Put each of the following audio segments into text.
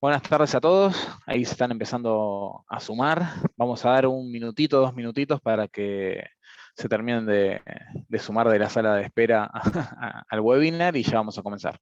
Buenas tardes a todos. Ahí se están empezando a sumar. Vamos a dar un minutito, 2 minutitos para que se terminen de sumar de la sala de espera al webinar y ya vamos a comenzar.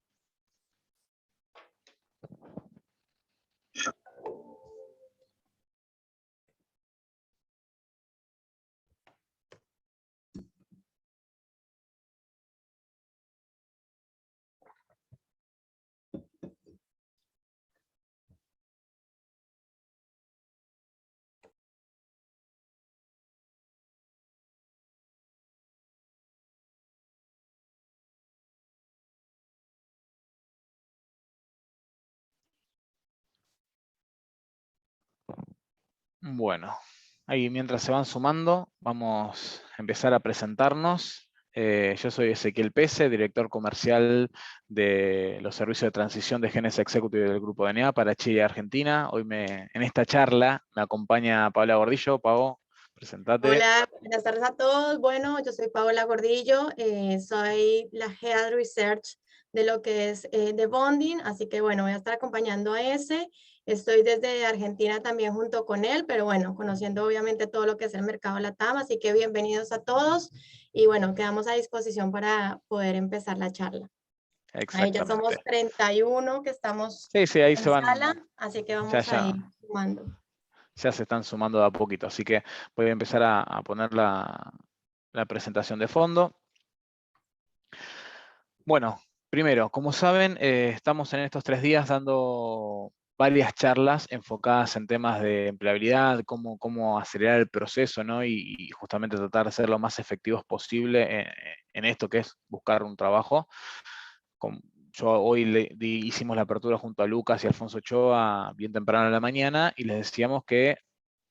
Bueno, ahí mientras se van sumando, vamos a empezar a presentarnos. Yo soy Ezequiel Pese, director comercial de los servicios de transición de Genes Executive del Grupo DNA para Chile y Argentina. Hoy en esta charla me acompaña Paola Gordillo. Pao, presentate. Hola, buenas tardes a todos. Bueno, yo soy Paola Gordillo, soy la Head Research de lo que es de Bonding, así que bueno, voy a estar acompañando a ese. Estoy desde Argentina también junto con él, pero bueno, conociendo obviamente todo lo que es el mercado LATAM, así que bienvenidos a todos y bueno, quedamos a disposición para poder empezar la charla. Ahí ya somos Exactamente. 31 que estamos Sí, ahí en se van, sala, así que ya, vamos a ir ya, sumando. ya se están sumando de a poquito. Así que voy a empezar a poner la presentación de fondo. Bueno, primero, como saben, estamos en estos 3 días dando varias charlas enfocadas en temas de empleabilidad, cómo acelerar el proceso, ¿no? Y justamente tratar de ser lo más efectivos posible en esto que es buscar un trabajo. Yo hoy hicimos la apertura junto a Lucas y Alfonso Ochoa bien temprano en la mañana y les decíamos que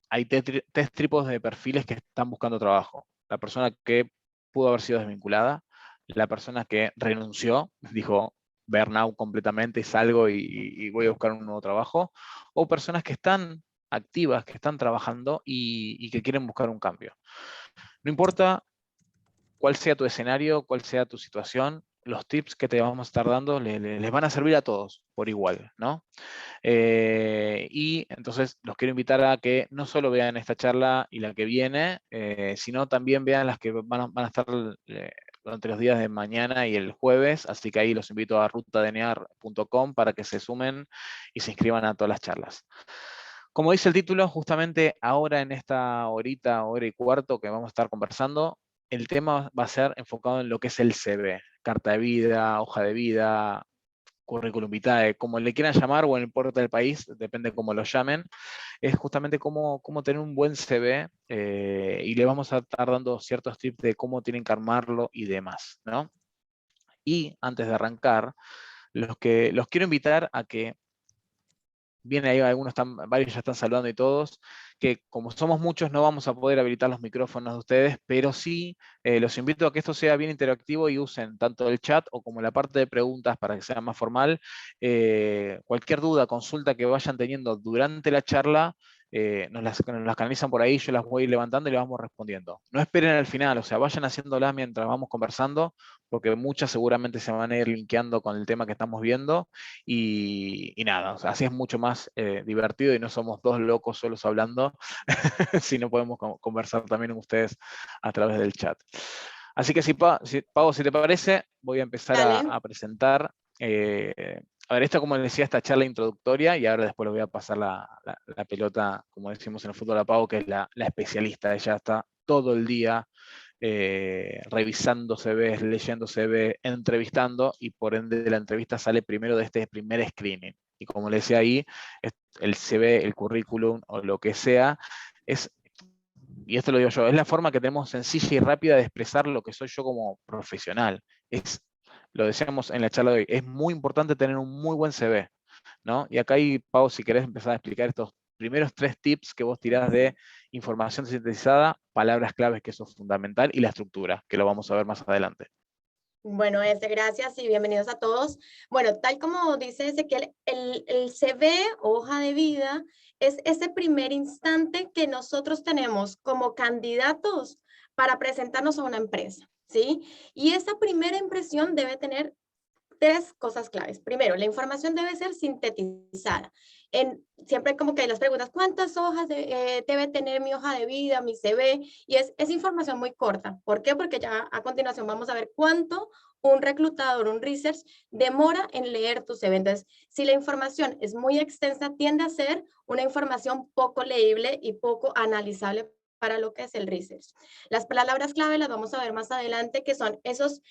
hay tres tipos de perfiles que están buscando trabajo. La persona que pudo haber sido desvinculada, la persona que renunció, dijo burnout completamente, salgo y voy a buscar un nuevo trabajo, o personas que están activas, que están trabajando y que quieren buscar un cambio. No importa cuál sea tu escenario, cuál sea tu situación, los tips que te vamos a estar dando les van a servir a todos por igual, ¿no? Y entonces los quiero invitar a que no solo vean esta charla y la que viene, sino también vean las que van a estar durante los días de mañana y el jueves, así que ahí los invito a rutadenear.com para que se sumen y se inscriban a todas las charlas. Como dice el título, justamente ahora en esta hora y cuarto que vamos a estar conversando, el tema va a ser enfocado en lo que es el CV, carta de vida, hoja de vida, currículum vitae, como le quieran llamar, o en el puerto del país, depende cómo lo llamen, es justamente cómo tener un buen CV y le vamos a estar dando ciertos tips de cómo tienen que armarlo y demás, ¿no? Y antes de arrancar, los quiero invitar a que, bien ahí varios ya están saludando y todos, que como somos muchos no vamos a poder habilitar los micrófonos de ustedes, pero sí los invito a que esto sea bien interactivo y usen tanto el chat o como la parte de preguntas para que sea más formal. Cualquier duda, consulta que vayan teniendo durante la charla, nos las canalizan por ahí, yo las voy levantando y las vamos respondiendo. No esperen al final, o sea, vayan haciéndolas mientras vamos conversando, porque muchas seguramente se van a ir linkeando con el tema que estamos viendo y nada, o sea, así es mucho más divertido y no somos dos locos solos hablando, sino podemos conversar también con ustedes a través del chat. Así que Pau, si te parece, voy a empezar Dale. a presentar. A ver, esto como les decía, esta charla introductoria y ahora después le voy a pasar la pelota, como decimos en el fútbol, a Pau, que es la especialista. Ella está todo el día revisando CVs, leyendo CV, entrevistando, y por ende la entrevista sale primero de este primer screening. Y como le decía ahí, el CV, el currículum o lo que sea, y esto lo digo yo, es la forma que tenemos sencilla y rápida de expresar lo que soy yo como profesional. Lo decíamos en la charla de hoy, es muy importante tener un muy buen CV, ¿no? Y acá hay, Pau, si querés empezar a explicar estos primeros 3 tips que vos tirás de información sintetizada, palabras claves, que eso es fundamental, y la estructura, que lo vamos a ver más adelante. Bueno, gracias y bienvenidos a todos. Bueno, tal como dice Ezequiel, el CV, hoja de vida, es ese primer instante que nosotros tenemos como candidatos para presentarnos a una empresa, ¿sí? Y esa primera impresión debe tener tres cosas claves. Primero, la información debe ser sintetizada. Siempre como que hay las preguntas, ¿cuántas hojas debe tener mi hoja de vida, mi CV? Y es información muy corta. ¿Por qué? Porque ya a continuación vamos a ver cuánto un reclutador, un research, demora en leer tu CV. Entonces, si la información es muy extensa, tiende a ser una información poco leíble y poco analizable para lo que es el research. Las palabras clave las vamos a ver más adelante, que son esos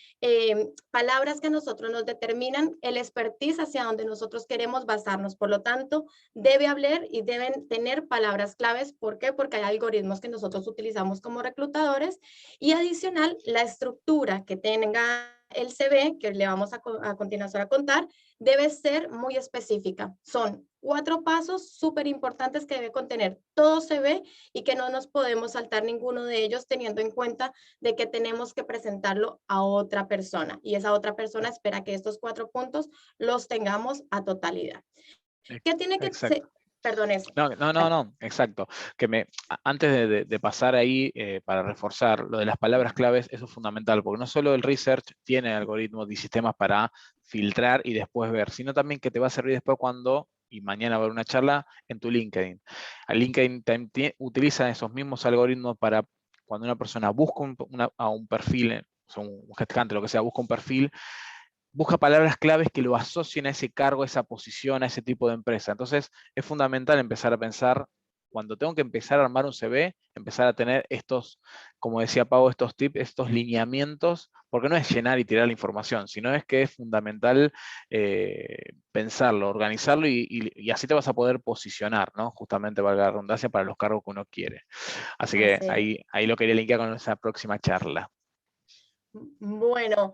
palabras que a nosotros nos determinan el expertise hacia donde nosotros queremos basarnos. Por lo tanto, debe hablar y deben tener palabras claves. ¿Por qué? Porque hay algoritmos que nosotros utilizamos como reclutadores y adicional, la estructura que tenga el CV, que le vamos a continuación a contar, debe ser muy específica. Son 4 pasos súper importantes que debe contener todo CV y que no nos podemos saltar ninguno de ellos teniendo en cuenta de que tenemos que presentarlo a otra persona y esa otra persona espera que estos 4 puntos los tengamos a totalidad. ¿Qué tiene que ser? Exacto. Perdón, eso. No, exacto. Antes de pasar ahí, para reforzar lo de las palabras claves, eso es fundamental, porque no solo el research tiene algoritmos y sistemas para filtrar y después ver, sino también que te va a servir después cuando, y mañana va a haber una charla, en tu LinkedIn. A LinkedIn utiliza esos mismos algoritmos para cuando una persona busca a un perfil, o sea, un headhunter, lo que sea, busca un perfil, busca palabras claves que lo asocien a ese cargo, a esa posición, a ese tipo de empresa. Entonces, es fundamental empezar a pensar, cuando tengo que empezar a armar un CV, empezar a tener estos, como decía Pau, estos tips, estos lineamientos, porque no es llenar y tirar la información, sino es que es fundamental pensarlo, organizarlo y así te vas a poder posicionar, ¿no? Justamente, valga la redundancia, para los cargos que uno quiere. Así que Así. ahí lo quería linkear con esa próxima charla. Bueno,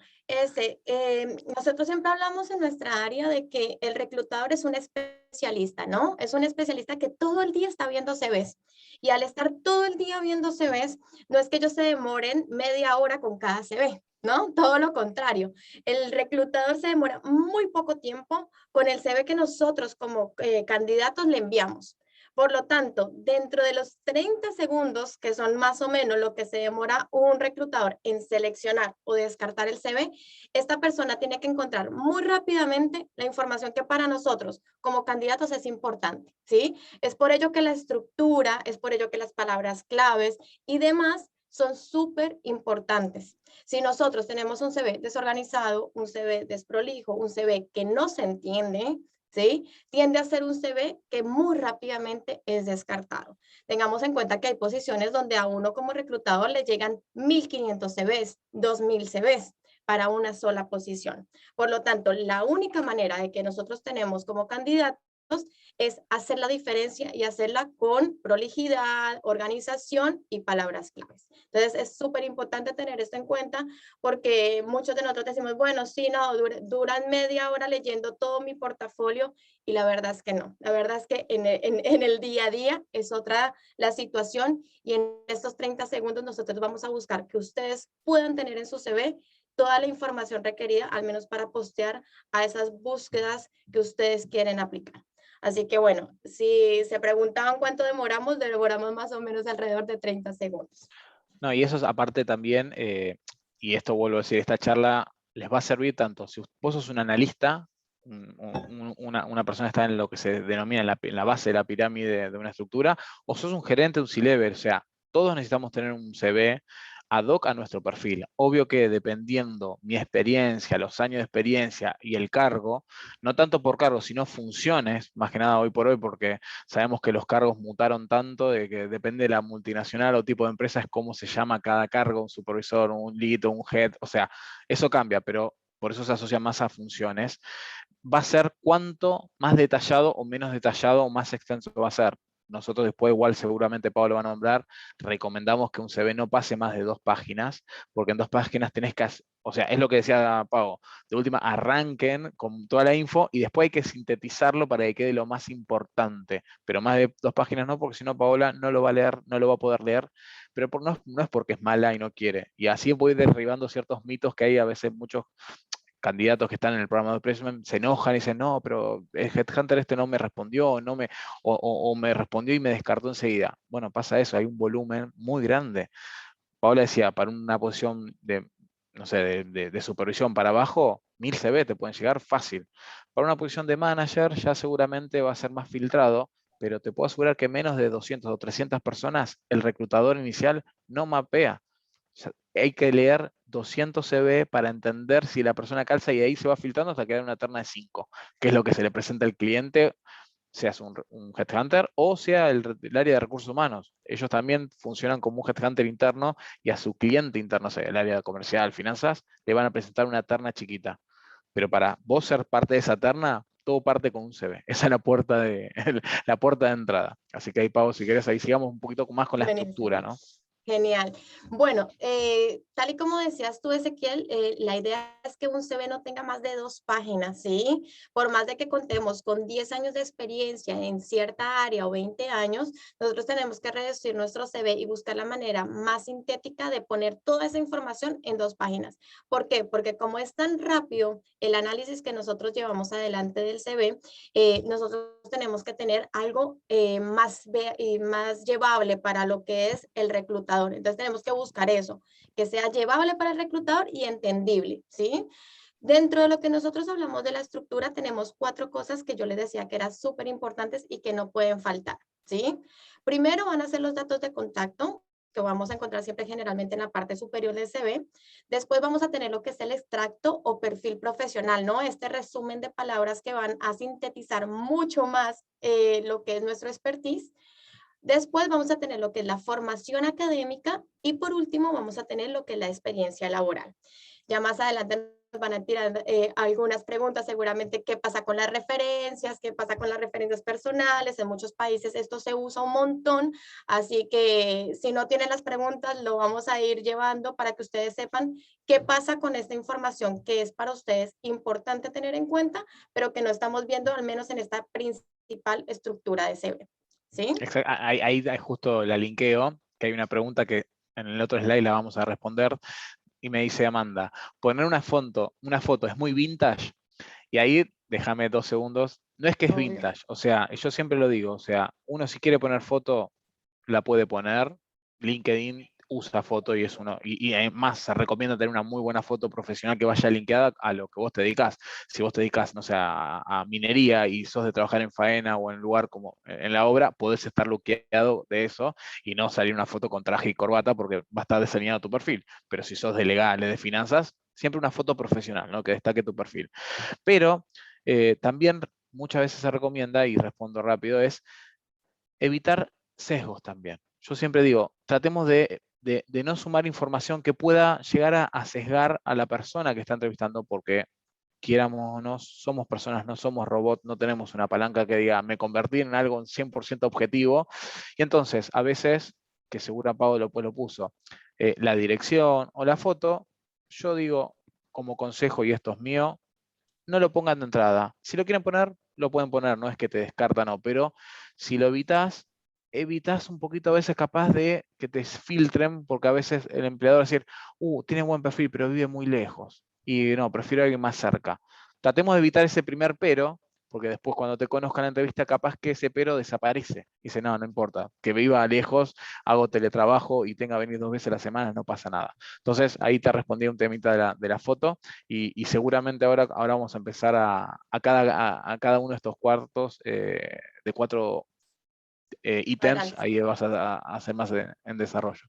nosotros siempre hablamos en nuestra área de que el reclutador es un especialista, ¿no? Es un especialista que todo el día está viendo CVs. Y al estar todo el día viendo CVs, no es que ellos se demoren media hora con cada CV, ¿no? Todo lo contrario. El reclutador se demora muy poco tiempo con el CV que nosotros como candidatos le enviamos. Por lo tanto, dentro de los 30 segundos, que son más o menos lo que se demora un reclutador en seleccionar o descartar el CV, esta persona tiene que encontrar muy rápidamente la información que para nosotros como candidatos es importante, ¿sí? Es por ello que la estructura, es por ello que las palabras claves y demás son súper importantes. Si nosotros tenemos un CV desorganizado, un CV desprolijo, un CV que no se entiende, ¿sí? Tiende a ser un CV que muy rápidamente es descartado. Tengamos en cuenta que hay posiciones donde a uno como reclutador le llegan 1.500 CVs, 2.000 CVs para una sola posición. Por lo tanto, la única manera de que nosotros tenemos como candidatos es hacer la diferencia y hacerla con prolijidad, organización y palabras claves. Entonces, es súper importante tener esto en cuenta porque muchos de nosotros decimos, bueno, sí, no, duran media hora leyendo todo mi portafolio y la verdad es que no. La verdad es que en el día a día es otra la situación y en estos 30 segundos nosotros vamos a buscar que ustedes puedan tener en su CV toda la información requerida, al menos para postear a esas búsquedas que ustedes quieren aplicar. Así que bueno, si se preguntaban cuánto demoramos más o menos alrededor de 30 segundos. No, y eso es aparte también, y esto vuelvo a decir, esta charla les va a servir tanto si vos sos un analista, una persona que está en lo que se denomina en la base de la pirámide de una estructura, o sos un gerente, un C-level, o sea, todos necesitamos tener un CV ad hoc a nuestro perfil. Obvio que dependiendo mi experiencia, los años de experiencia y el cargo, no tanto por cargo, sino funciones, más que nada hoy por hoy, porque sabemos que los cargos mutaron tanto de que depende de la multinacional o tipo de empresa, es cómo se llama cada cargo, un supervisor, un lead o un head, o sea, eso cambia, pero por eso se asocia más a funciones. Va a ser cuánto más detallado o menos detallado o más extenso va a ser. Nosotros después, igual seguramente Pablo va a nombrar, recomendamos que un CV no pase más de 2 páginas, porque en 2 páginas tenés que, o sea, es lo que decía Pablo, de última arranquen con toda la info y después hay que sintetizarlo para que quede lo más importante, pero más de 2 páginas no, porque si no Paola no lo va a leer, no lo va a poder leer, pero no es porque es mala y no quiere. Y así voy derribando ciertos mitos que hay a veces muchos candidatos que están en el programa de placement se enojan y dicen, no, pero el headhunter este no me respondió, o me respondió y me descartó enseguida. Bueno, pasa eso, hay un volumen muy grande. Paola decía, para una posición de, no sé, de supervisión para abajo, 1000 CV te pueden llegar fácil. Para una posición de manager ya seguramente va a ser más filtrado, pero te puedo asegurar que menos de 200 o 300 personas el reclutador inicial no mapea. O sea, hay que leer 200 CV para entender si la persona calza y ahí se va filtrando hasta quedar una terna de 5, que es lo que se le presenta al cliente, seas un headhunter o sea el área de recursos humanos. Ellos también funcionan como un headhunter interno y a su cliente interno, o sea, el área comercial, finanzas, le van a presentar una terna chiquita. Pero para vos ser parte de esa terna, todo parte con un CV. Esa es la puerta de, la puerta de entrada. Así que ahí, Pau, si querés, ahí sigamos un poquito más con la estructura, Buenísimo. ¿no? Genial. Bueno, tal y como decías tú, Ezequiel, la idea es que un CV no tenga más de 2 páginas, ¿sí? Por más de que contemos con 10 años de experiencia en cierta área o 20 años, nosotros tenemos que reducir nuestro CV y buscar la manera más sintética de poner toda esa información en 2 páginas. ¿Por qué? Porque como es tan rápido el análisis que nosotros llevamos adelante del CV, nosotros tenemos que tener algo más llevable para lo que es el reclutador. Entonces tenemos que buscar eso, que sea llevable para el reclutador y entendible, ¿sí? Dentro de lo que nosotros hablamos de la estructura, tenemos 4 cosas que yo les decía que eran súper importantes y que no pueden faltar, ¿sí? Primero van a ser los datos de contacto, que vamos a encontrar siempre generalmente en la parte superior del CV. Después vamos a tener lo que es el extracto o perfil profesional, ¿no? Este resumen de palabras que van a sintetizar mucho más lo que es nuestro expertise. Después vamos a tener lo que es la formación académica y por último vamos a tener lo que es la experiencia laboral. Ya más adelante nos van a tirar algunas preguntas, seguramente qué pasa con las referencias, qué pasa con las referencias personales. En muchos países esto se usa un montón, así que si no tienen las preguntas, lo vamos a ir llevando para que ustedes sepan qué pasa con esta información que es para ustedes importante tener en cuenta, pero que no estamos viendo al menos en esta principal estructura de CV. ¿Sí? Ahí justo la linkeo, que hay una pregunta que en el otro slide la vamos a responder, y me dice Amanda, poner una foto es muy vintage, y ahí déjame 2 segundos, no es que es Obvio. vintage, o sea, yo siempre lo digo, o sea, uno si quiere poner foto, la puede poner. LinkedIn usa foto y es uno, y además se recomienda tener una muy buena foto profesional que vaya linkeada a lo que vos te dedicas. Si vos te dedicas, no sé, a minería y sos de trabajar en faena o en lugar como en la obra, podés estar luqueado de eso y no salir una foto con traje y corbata porque va a estar desalineado tu perfil. Pero si sos de legales, de finanzas, siempre una foto profesional, ¿no? Que destaque tu perfil. Pero también muchas veces se recomienda, y respondo rápido, es evitar sesgos también. Yo siempre digo, tratemos de no sumar información que pueda llegar a sesgar a la persona que está entrevistando, porque quieramos o no, somos personas, no somos robots, no tenemos una palanca que diga, me convertí en algo 100% objetivo. Y entonces, a veces, que seguro Pablo lo puso, la dirección o la foto, yo digo, como consejo, y esto es mío, no lo pongan de entrada. Si lo quieren poner, lo pueden poner, no es que te descartan, no, pero si lo evitas un poquito a veces capaz de que te filtren, porque a veces el empleador va a decir, tiene buen perfil, pero vive muy lejos. Y no, prefiero a alguien más cerca. Tratemos de evitar ese primer pero, porque después cuando te conozcan en la entrevista, capaz que ese pero desaparece. Dice, no, no importa, que viva lejos, hago teletrabajo y tenga que venir 2 veces a la semana, no pasa nada. Entonces, ahí te respondí un temita de la foto y seguramente ahora vamos a empezar a cada uno de estos cuartos de 4 ítems, Adelante. ahí vas a hacer más en desarrollo.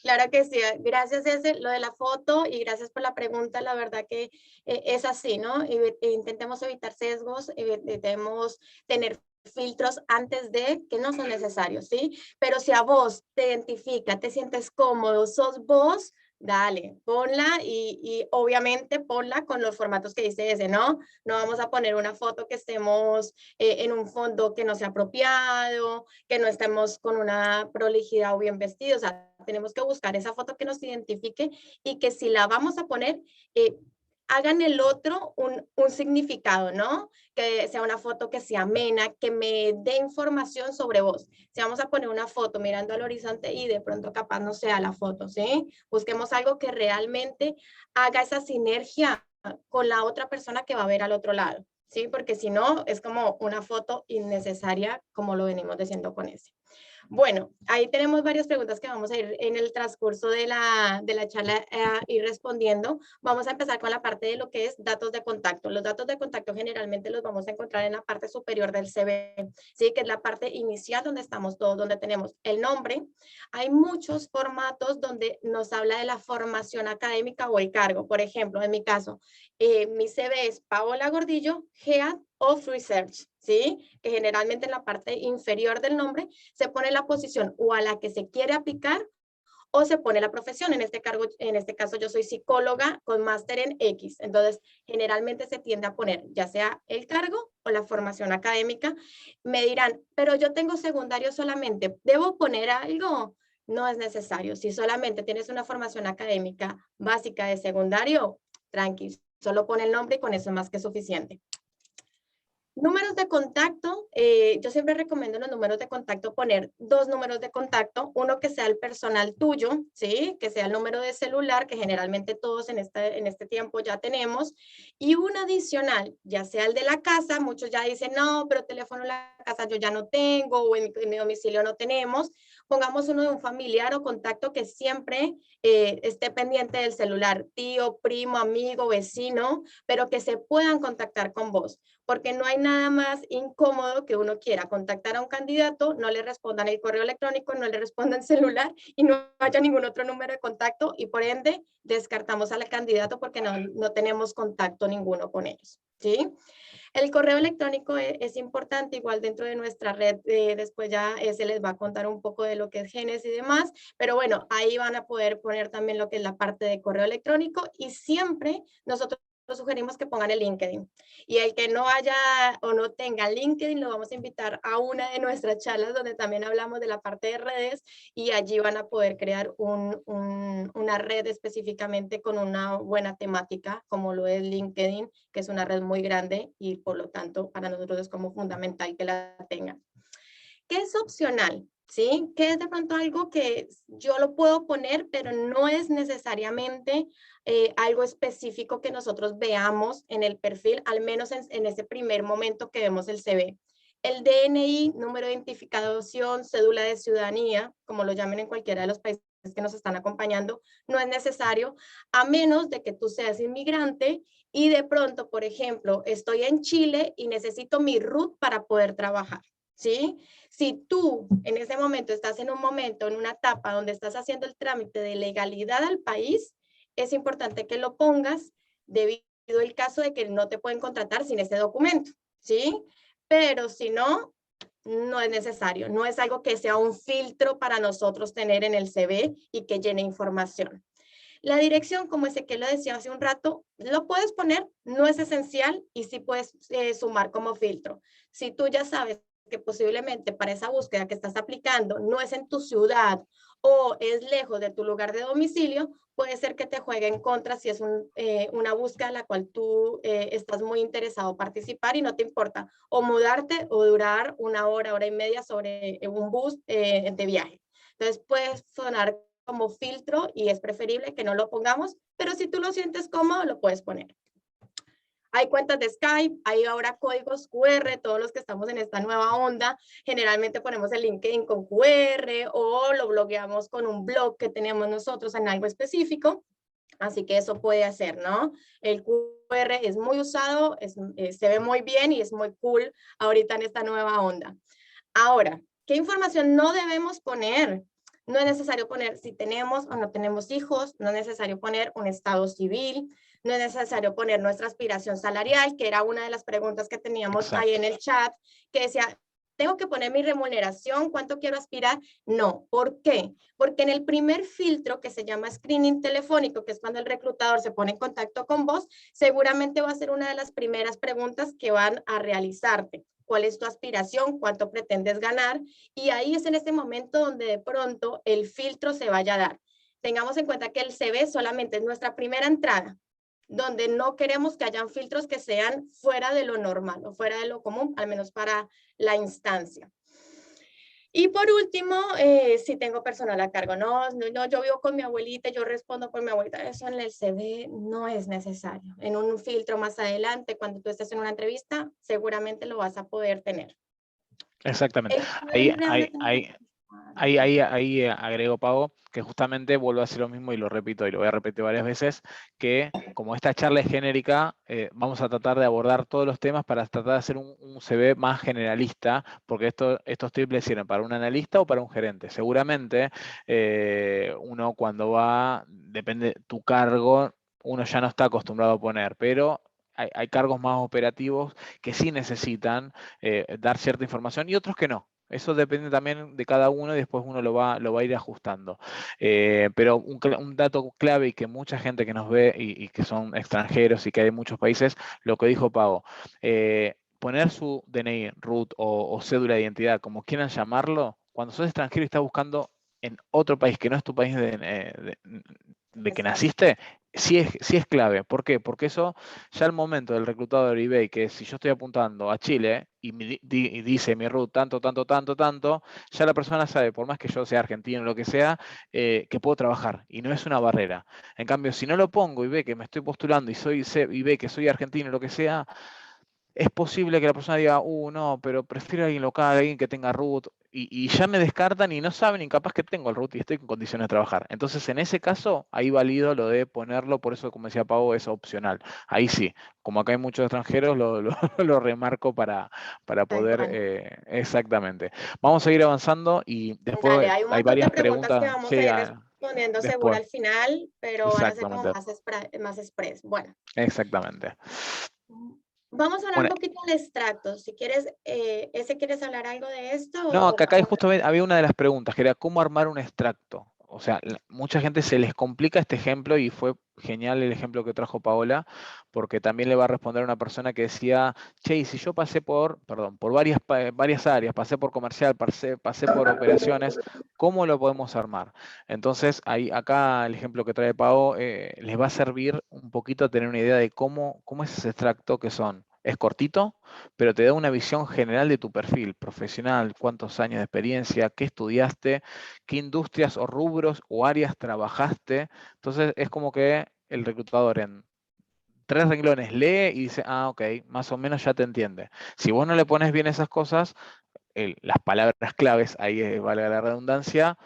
Claro que sí, gracias ese, lo de la foto y gracias por la pregunta, la verdad que es así, ¿no? Intentemos evitar sesgos, evitemos tener filtros antes de que no son necesarios, ¿sí? Pero si a vos te identifica, te sientes cómodo, sos vos, dale, ponla y obviamente ponla con los formatos que dice ese, ¿no? No vamos a poner una foto que estemos en un fondo que no sea apropiado, que no estemos con una prolijidad o bien vestidos, o sea, tenemos que buscar esa foto que nos identifique y que si la vamos a poner, hagan el otro un significado, ¿no? Que sea una foto que sea amena, que me dé información sobre vos. Si vamos a poner una foto mirando al horizonte y de pronto capaz no sea la foto, ¿sí? Busquemos algo que realmente haga esa sinergia con la otra persona que va a ver al otro lado, ¿sí? Porque si no, es como una foto innecesaria, como lo venimos diciendo con ese. Bueno, ahí tenemos varias preguntas que vamos a ir en el transcurso de la charla ir respondiendo. Vamos a empezar con la parte de lo que es datos de contacto. Los datos de contacto generalmente los vamos a encontrar en la parte superior del CV, ¿sí? Que es la parte inicial donde estamos todos, donde tenemos el nombre. Hay muchos formatos donde nos habla de la formación académica o el cargo. Por ejemplo, en mi caso, mi CV es Paola Gordillo, Head of Research, ¿sí? Que generalmente en la parte inferior del nombre se pone la posición o a la que se quiere aplicar o se pone la profesión. En este caso yo soy psicóloga con máster en X. Entonces, generalmente se tiende a poner ya sea el cargo o la formación académica. Me dirán, pero yo tengo secundario solamente, ¿debo poner algo? No es necesario. Si solamente tienes una formación académica básica de secundario, tranqui, solo pone el nombre y con eso es más que suficiente. Números de contacto, yo siempre recomiendo en los números de contacto poner 2 números de contacto, uno que sea el personal tuyo, ¿sí? Que sea el número de celular, que generalmente todos en este tiempo ya tenemos, y un adicional, ya sea el de la casa, muchos ya dicen, no, pero teléfono en la casa yo ya no tengo, o en mi domicilio no tenemos, pongamos uno de un familiar o contacto que siempre esté pendiente del celular, tío, primo, amigo, vecino, pero que se puedan contactar con vos, porque no hay nada más incómodo que uno quiera contactar a un candidato, no le respondan el correo electrónico, no le respondan celular y no haya ningún otro número de contacto y por ende descartamos al candidato porque no tenemos contacto ninguno con ellos, ¿sí? El correo electrónico es importante, igual dentro de nuestra red, después ya se les va a contar un poco de lo que es Genes y demás, pero bueno, ahí van a poder poner también lo que es la parte de correo electrónico y siempre nosotros sugerimos que pongan el LinkedIn. Y el que no haya o no tenga LinkedIn, lo vamos a invitar a una de nuestras charlas donde también hablamos de la parte de redes y allí van a poder crear una red específicamente con una buena temática, como lo es LinkedIn, que es una red muy grande y por lo tanto para nosotros es como fundamental que la tengan. ¿Qué es opcional? ¿Sí? Que es de pronto algo que yo lo puedo poner, pero no es necesariamente algo específico que nosotros veamos en el perfil, al menos en ese primer momento que vemos el CV. El DNI, número de identificación, cédula de ciudadanía, como lo llamen en cualquiera de los países que nos están acompañando, no es necesario, a menos de que tú seas inmigrante y de pronto, por ejemplo, estoy en Chile y necesito mi RUT para poder trabajar, ¿sí? Si tú en ese momento estás en un momento, en una etapa donde estás haciendo el trámite de legalidad al país, es importante que lo pongas debido al caso de que no te pueden contratar sin ese documento, ¿sí? Pero si no, no es necesario, no es algo que sea un filtro para nosotros tener en el CV y que llene información. La dirección, como Ezequiel lo decía hace un rato, lo puedes poner, no es esencial y sí puedes sumar como filtro. Si tú ya sabes que posiblemente para esa búsqueda que estás aplicando no es en tu ciudad o es lejos de tu lugar de domicilio, puede ser que te juegue en contra si es una búsqueda en la cual tú estás muy interesado en participar y no te importa o mudarte o durar una hora, hora y media sobre un bus de viaje. Entonces puedes sonar como filtro y es preferible que no lo pongamos, pero si tú lo sientes cómodo, lo puedes poner. Hay cuentas de Skype, hay ahora códigos QR, todos los que estamos en esta nueva onda, generalmente ponemos el LinkedIn con QR o lo blogueamos con un blog que tenemos nosotros en algo específico, así que eso puede hacer, ¿no? El QR es muy usado, se ve muy bien y es muy cool ahorita en esta nueva onda. Ahora, ¿qué información no debemos poner? No es necesario poner si tenemos o no tenemos hijos, no es necesario poner un estado civil, no es necesario poner nuestra aspiración salarial, que era una de las preguntas que teníamos ahí en el chat, que decía, ¿tengo que poner mi remuneración? ¿Cuánto quiero aspirar? No. ¿Por qué? Porque en el primer filtro que se llama screening telefónico, que es cuando el reclutador se pone en contacto con vos, seguramente va a ser una de las primeras preguntas que van a realizarte. ¿Cuál es tu aspiración? ¿Cuánto pretendes ganar? Y ahí es en este momento donde de pronto el filtro se vaya a dar. Tengamos en cuenta que el CV solamente es nuestra primera entrada, donde no queremos que hayan filtros que sean fuera de lo normal o fuera de lo común, al menos para la instancia. Y por último, si tengo personal a cargo, no, yo vivo con mi abuelita, yo respondo por mi abuelita, eso en el CV no es necesario. En un filtro más adelante, cuando tú estés en una entrevista, seguramente lo vas a poder tener. Exactamente. Ahí, Ahí agrego, Pavo, que justamente vuelvo a decir lo mismo y lo repito y lo voy a repetir varias veces, que como esta charla es genérica, vamos a tratar de abordar todos los temas para tratar de hacer un CV más generalista, porque estos triples sirven para un analista o para un gerente. Seguramente uno cuando va, depende tu cargo, uno ya no está acostumbrado a poner, pero hay cargos más operativos que sí necesitan dar cierta información y otros que no. Eso depende también de cada uno y después uno lo va a ir ajustando. Pero un dato clave y que mucha gente que nos ve y que son extranjeros y que hay en muchos países, lo que dijo Pavo, poner su DNI, RUT o cédula de identidad, como quieran llamarlo, cuando sos extranjero y estás buscando en otro país que no es tu país de que Exacto. naciste, sí es clave. ¿Por qué? Porque eso ya al momento del reclutador eBay, que si yo estoy apuntando a Chile y, y dice mi root tanto, tanto, tanto, tanto, ya la persona sabe, por más que yo sea argentino o lo que sea, que puedo trabajar y no es una barrera. En cambio, si no lo pongo y ve que me estoy postulando y ve que soy argentino o lo que sea, es posible que la persona diga, no, pero prefiero a alguien local, alguien que tenga root, y ya me descartan y no saben, y capaz que tengo el root y estoy en condiciones de trabajar. Entonces, en ese caso, ahí valido lo de ponerlo, por eso, como decía Pau, es opcional. Ahí sí, como acá hay muchos extranjeros, lo remarco para Tal poder, cual. exactamente. Vamos a ir avanzando y Dale, después hay un hay montón de varias preguntas que preguntas. vamos a Sí, ir respondiendo seguro después, al final, pero van a ser como exactamente, más, más express. Bueno, exactamente. vamos a hablar un Bueno, poquito del extracto. Si quieres, ese, ¿quieres hablar algo de esto no, o acá pasamos? justamente había una de las preguntas, que era cómo armar un extracto. O sea, mucha gente se les complica este ejemplo y fue genial el ejemplo que trajo Paola, porque también le va a responder a una persona que decía, che, y si yo pasé por varias áreas, pasé por comercial, pasé por operaciones, ¿cómo lo podemos armar? Entonces, acá el ejemplo que trae Pao les va a servir un poquito a tener una idea de cómo es ese extracto que son. Es cortito, pero te da una visión general de tu perfil profesional, cuántos años de experiencia, qué estudiaste, qué industrias o rubros o áreas trabajaste. Entonces es como que el reclutador en 3 renglones lee y dice, ok, más o menos ya te entiende. Si vos no le pones bien esas cosas, las palabras claves, ahí valga la redundancia,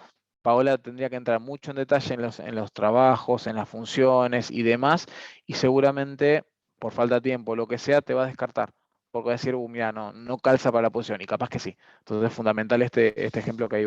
Paola tendría que entrar mucho en detalle en los trabajos, en las funciones y demás, y seguramente por falta de tiempo, lo que sea, te va a descartar. Porque va a decir, mira, no calza para la posición, y capaz que sí. Entonces es fundamental este ejemplo que ahí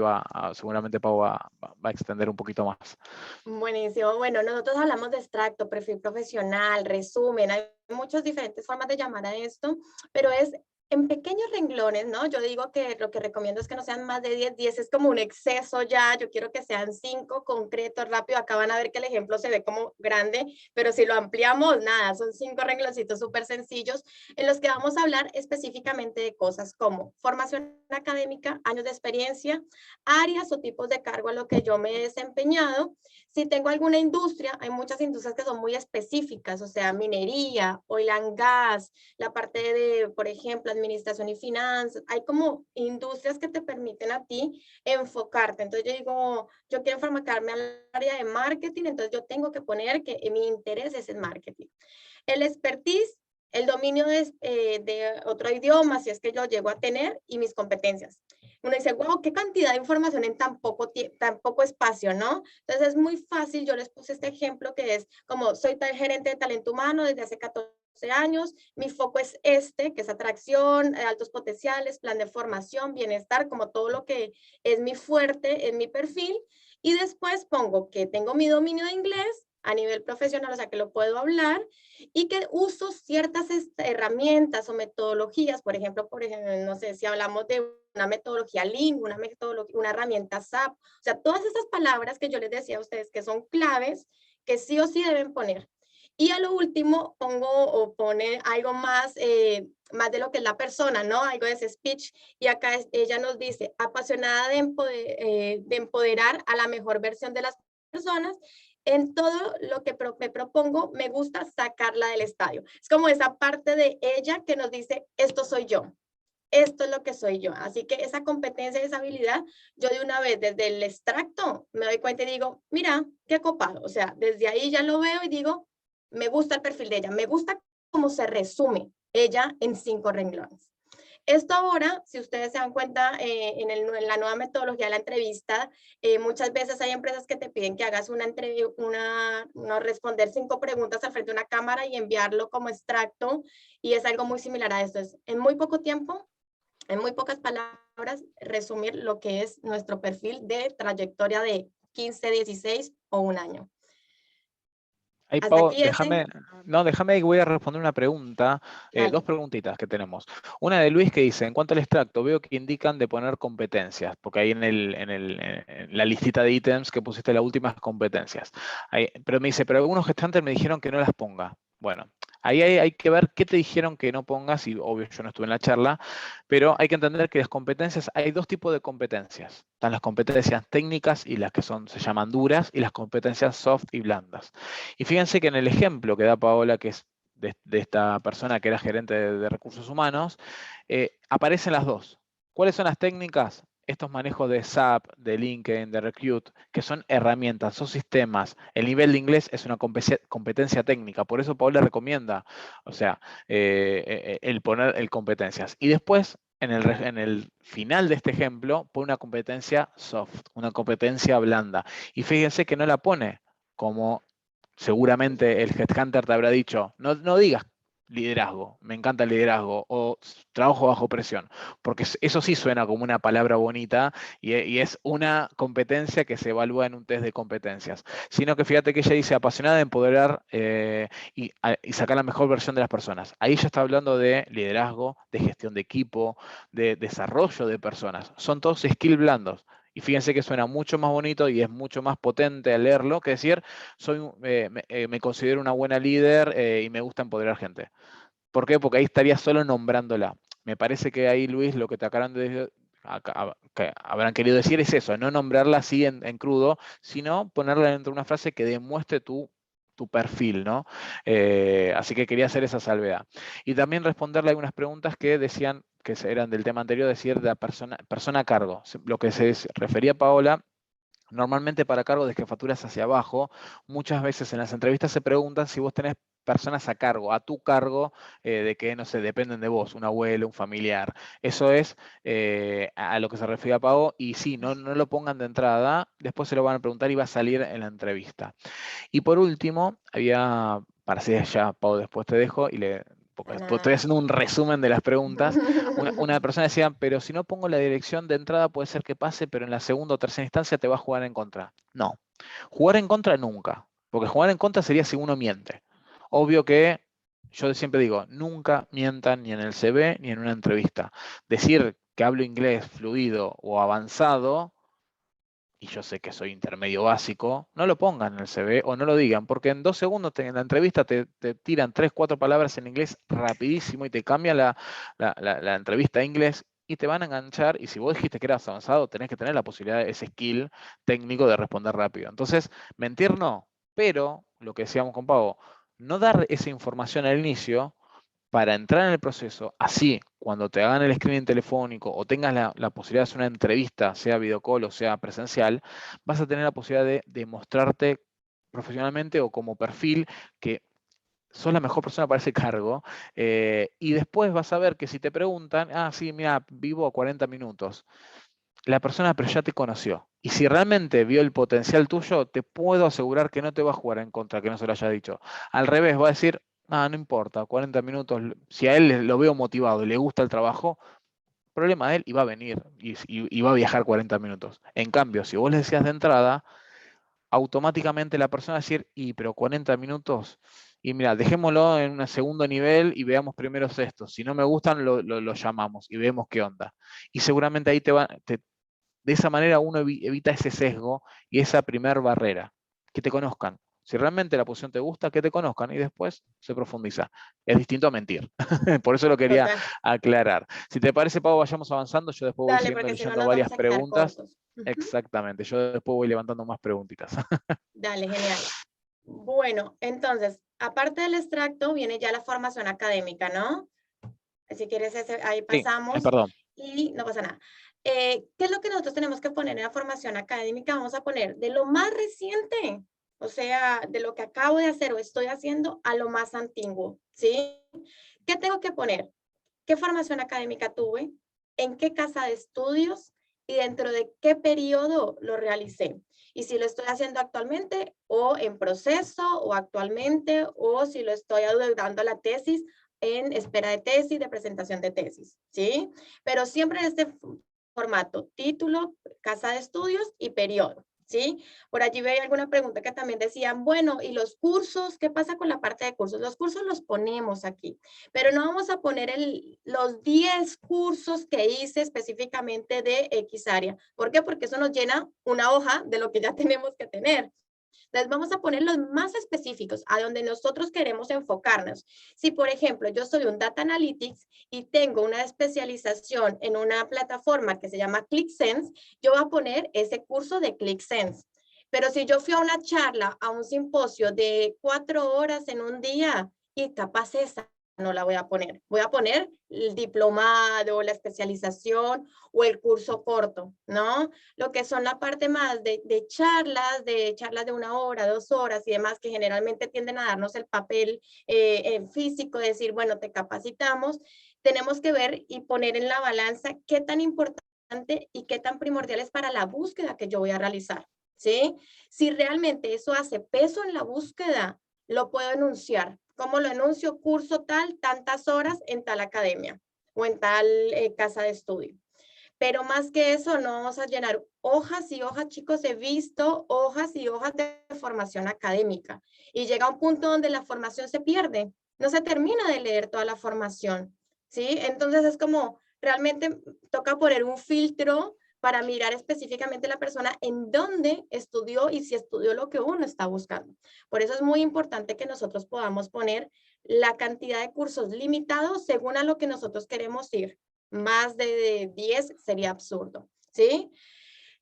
seguramente Pau va a extender un poquito más. Buenísimo. Bueno, nosotros hablamos de extracto, perfil profesional, resumen. Hay muchas diferentes formas de llamar a esto, pero es en pequeños renglones, ¿no? Yo digo que lo que recomiendo es que no sean más de 10. 10 es como un exceso ya. Yo quiero que sean 5 concretos, rápido. Acá van a ver que el ejemplo se ve como grande, pero si lo ampliamos, nada, son 5 rengloncitos súper sencillos en los que vamos a hablar específicamente de cosas como formación académica, años de experiencia, áreas o tipos de cargo a lo que yo me he desempeñado. Si tengo alguna industria, hay muchas industrias que son muy específicas, o sea, minería, oil and gas, la parte de, por ejemplo, administración y finanzas. Hay como industrias que te permiten a ti enfocarte. Entonces yo digo, yo quiero enfocarme al área de marketing, entonces yo tengo que poner que mi interés es el marketing. El expertise, el dominio de otro idioma, si es que yo llego a tener, y mis competencias. Uno dice, wow, qué cantidad de información en tan poco espacio, ¿no? Entonces es muy fácil, yo les puse este ejemplo que es como soy gerente de talento humano desde hace 14 años, mi foco es que es atracción, altos potenciales, plan de formación, bienestar, como todo lo que es mi fuerte en mi perfil, y después pongo que tengo mi dominio de inglés a nivel profesional, o sea que lo puedo hablar, y que uso ciertas herramientas o metodologías, por ejemplo, no sé si hablamos de una metodología Lean, una herramienta SAP, o sea, todas estas palabras que yo les decía a ustedes que son claves, que sí o sí deben poner. Y a lo último pongo o pone algo más, más de lo que es la persona, ¿no? Algo de ese speech. Y acá ella nos dice, apasionada de empoderar a la mejor versión de las personas. En todo lo que me propongo, me gusta sacarla del estadio. Es como esa parte de ella que nos dice, esto soy yo. Esto es lo que soy yo. Así que esa competencia y esa habilidad, yo de una vez desde el extracto me doy cuenta y digo, mira, qué copado. O sea, desde ahí ya lo veo y digo, me gusta el perfil de ella, me gusta cómo se resume ella en 5 renglones. Esto ahora, si ustedes se dan cuenta, en la nueva metodología de la entrevista, muchas veces hay empresas que te piden que hagas responder 5 preguntas al frente de una cámara y enviarlo como extracto, y es algo muy similar a esto. Es en muy poco tiempo, en muy pocas palabras, resumir lo que es nuestro perfil de trayectoria de 15, 16 o un año. Ahí, Hasta Pau, aquí ese. déjame que voy a responder una pregunta, dos Dale. preguntitas que tenemos. Una de Luis que dice, en cuanto al extracto, veo que indican de poner competencias, porque ahí en la listita de ítems que pusiste las últimas competencias. Pero me dice, pero algunos gestantes me dijeron que no las ponga. Bueno, ahí hay que ver qué te dijeron que no pongas, y obvio yo no estuve en la charla, pero hay que entender que las competencias, hay dos tipos de competencias. Están las competencias técnicas y las que se llaman duras, y las competencias soft y blandas. Y fíjense que en el ejemplo que da Paola, que es de esta persona que era gerente de recursos humanos, aparecen las dos. ¿Cuáles son las técnicas? Estos manejos de SAP, de LinkedIn, de Recruit, que son herramientas, son sistemas. El nivel de inglés es una competencia técnica, por eso Paola recomienda, o sea, el poner el competencias. Y después, en el final de este ejemplo, pone una competencia soft, una competencia blanda. Y fíjense que no la pone como seguramente el headhunter te habrá dicho, no digas liderazgo, me encanta el liderazgo, o trabajo bajo presión, porque eso sí suena como una palabra bonita y es una competencia que se evalúa en un test de competencias, sino que fíjate que ella dice apasionada de empoderar y sacar la mejor versión de las personas. Ahí ya está hablando de liderazgo, de gestión de equipo, de desarrollo de personas. Son todos skills blandos. Y fíjense que suena mucho más bonito y es mucho más potente al leerlo que decir, me considero una buena líder y me gusta empoderar gente. ¿Por qué? Porque ahí estaría solo nombrándola. Me parece que ahí, Luis, lo que te acaban de decir, que habrán querido decir es eso, no nombrarla así en crudo, sino ponerla dentro de una frase que demuestre tu perfil, ¿no? Así que quería hacer esa salvedad. Y también responderle algunas preguntas que decían, que eran del tema anterior, decir de la persona a cargo. Lo que se refería a Paola. Normalmente para cargo de jefaturas hacia abajo, muchas veces en las entrevistas se preguntan si vos tenés personas a cargo, a tu cargo, de que, no sé, dependen de vos, un abuelo, un familiar. Eso es a lo que se refiere a Pau, y sí, no lo pongan de entrada, después se lo van a preguntar y va a salir en la entrevista. Y por último, para si ya, Pau, después te dejo porque De estoy nada. haciendo un resumen de las preguntas. Una persona decía, pero si no pongo la dirección de entrada puede ser que pase, pero en la segunda o tercera instancia te va a jugar en contra. No, jugar en contra nunca, porque jugar en contra sería si uno miente. Obvio que yo siempre digo, nunca mientan ni en el CV ni en una entrevista. Decir que hablo inglés fluido o avanzado, y yo sé que soy intermedio básico, no lo pongan en el CV o no lo digan, porque en 2 segundos en la entrevista te tiran 3, 4 palabras en inglés rapidísimo y te cambian la entrevista a inglés y te van a enganchar. Y si vos dijiste que eras avanzado, tenés que tener la posibilidad, ese skill técnico de responder rápido. Entonces, mentir no, pero lo que decíamos con Pau, no dar esa información al inicio para entrar en el proceso, así, cuando te hagan el screening telefónico o tengas la posibilidad de hacer una entrevista, sea videocall o sea presencial, vas a tener la posibilidad de demostrarte profesionalmente o como perfil que sos la mejor persona para ese cargo, y después vas a ver que si te preguntan, sí, mira, vivo a 40 minutos, la persona pero ya te conoció. Y si realmente vio el potencial tuyo, te puedo asegurar que no te va a jugar en contra, que no se lo haya dicho. Al revés, va a decir, no importa, 40 minutos, si a él lo veo motivado y le gusta el trabajo, problema de él y va a venir y va a viajar 40 minutos. En cambio, si vos le decías de entrada, automáticamente la persona va a decir, pero 40 minutos, y mira, dejémoslo en un segundo nivel y veamos primero esto. Si no me gustan, lo llamamos y vemos qué onda. Y seguramente ahí de esa manera uno evita ese sesgo y esa primer barrera, que te conozcan. Si realmente la posición te gusta, que te conozcan y después se profundiza. Es distinto a mentir. Por eso lo quería Total. aclarar. Si te parece, Pau, vayamos avanzando. Yo después voy Dale, siguiendo porque si no leyendo nos varias vamos a quedar preguntas. cortos. Ujú. Exactamente. Yo después voy levantando más preguntitas. Dale, genial. Bueno, entonces, aparte del extracto, viene ya la formación académica, ¿no? Si quieres, ahí Sí, pasamos perdón. y no pasa nada. ¿Qué es lo que nosotros tenemos que poner en la formación académica? Vamos a poner de lo más reciente, o sea, de lo que acabo de hacer o estoy haciendo a lo más antiguo, ¿sí? ¿Qué tengo que poner? qué formación académica tuve, en qué casa de estudios y dentro de qué periodo lo realicé. Y si lo estoy haciendo actualmente o en proceso o actualmente, o si lo estoy dando la tesis en espera de tesis, de presentación de tesis, ¿sí? Pero siempre en este formato, título, casa de estudios y periodo, ¿sí? Por allí veía alguna pregunta que también decían, bueno, ¿y los cursos? ¿Qué pasa con la parte de cursos? Los cursos los ponemos aquí, pero no vamos a poner los 10 cursos que hice específicamente de X área. ¿Por qué? Porque eso nos llena una hoja de lo que ya tenemos que tener. Entonces vamos a poner los más específicos a donde nosotros queremos enfocarnos. Si, por ejemplo, yo soy un Data Analytics y tengo una especialización en una plataforma que se llama ClickSense, yo voy a poner ese curso de ClickSense. Pero si yo fui a una charla, a un simposio de 4 horas en un día, y capaz esa no la voy a poner. Voy a poner el diplomado, la especialización o el curso corto, ¿no? Lo que son la parte más de charlas de 1 hora, 2 horas y demás, que generalmente tienden a darnos el papel físico, decir, bueno, te capacitamos, tenemos que ver y poner en la balanza qué tan importante y qué tan primordial es para la búsqueda que yo voy a realizar, ¿sí? Si realmente eso hace peso en la búsqueda, lo puedo enunciar. ¿Cómo lo enuncio? Curso tal, tantas horas en tal academia o en tal casa de estudio. Pero más que eso, no vamos a llenar hojas y hojas, chicos, he visto hojas y hojas de formación académica. Y llega un punto donde la formación se pierde, no se termina de leer toda la formación, ¿sí? Entonces es como, realmente toca poner un filtro para mirar específicamente la persona en dónde estudió y si estudió lo que uno está buscando. Por eso es muy importante que nosotros podamos poner la cantidad de cursos limitados según a lo que nosotros queremos ir. Más de 10 sería absurdo, ¿sí?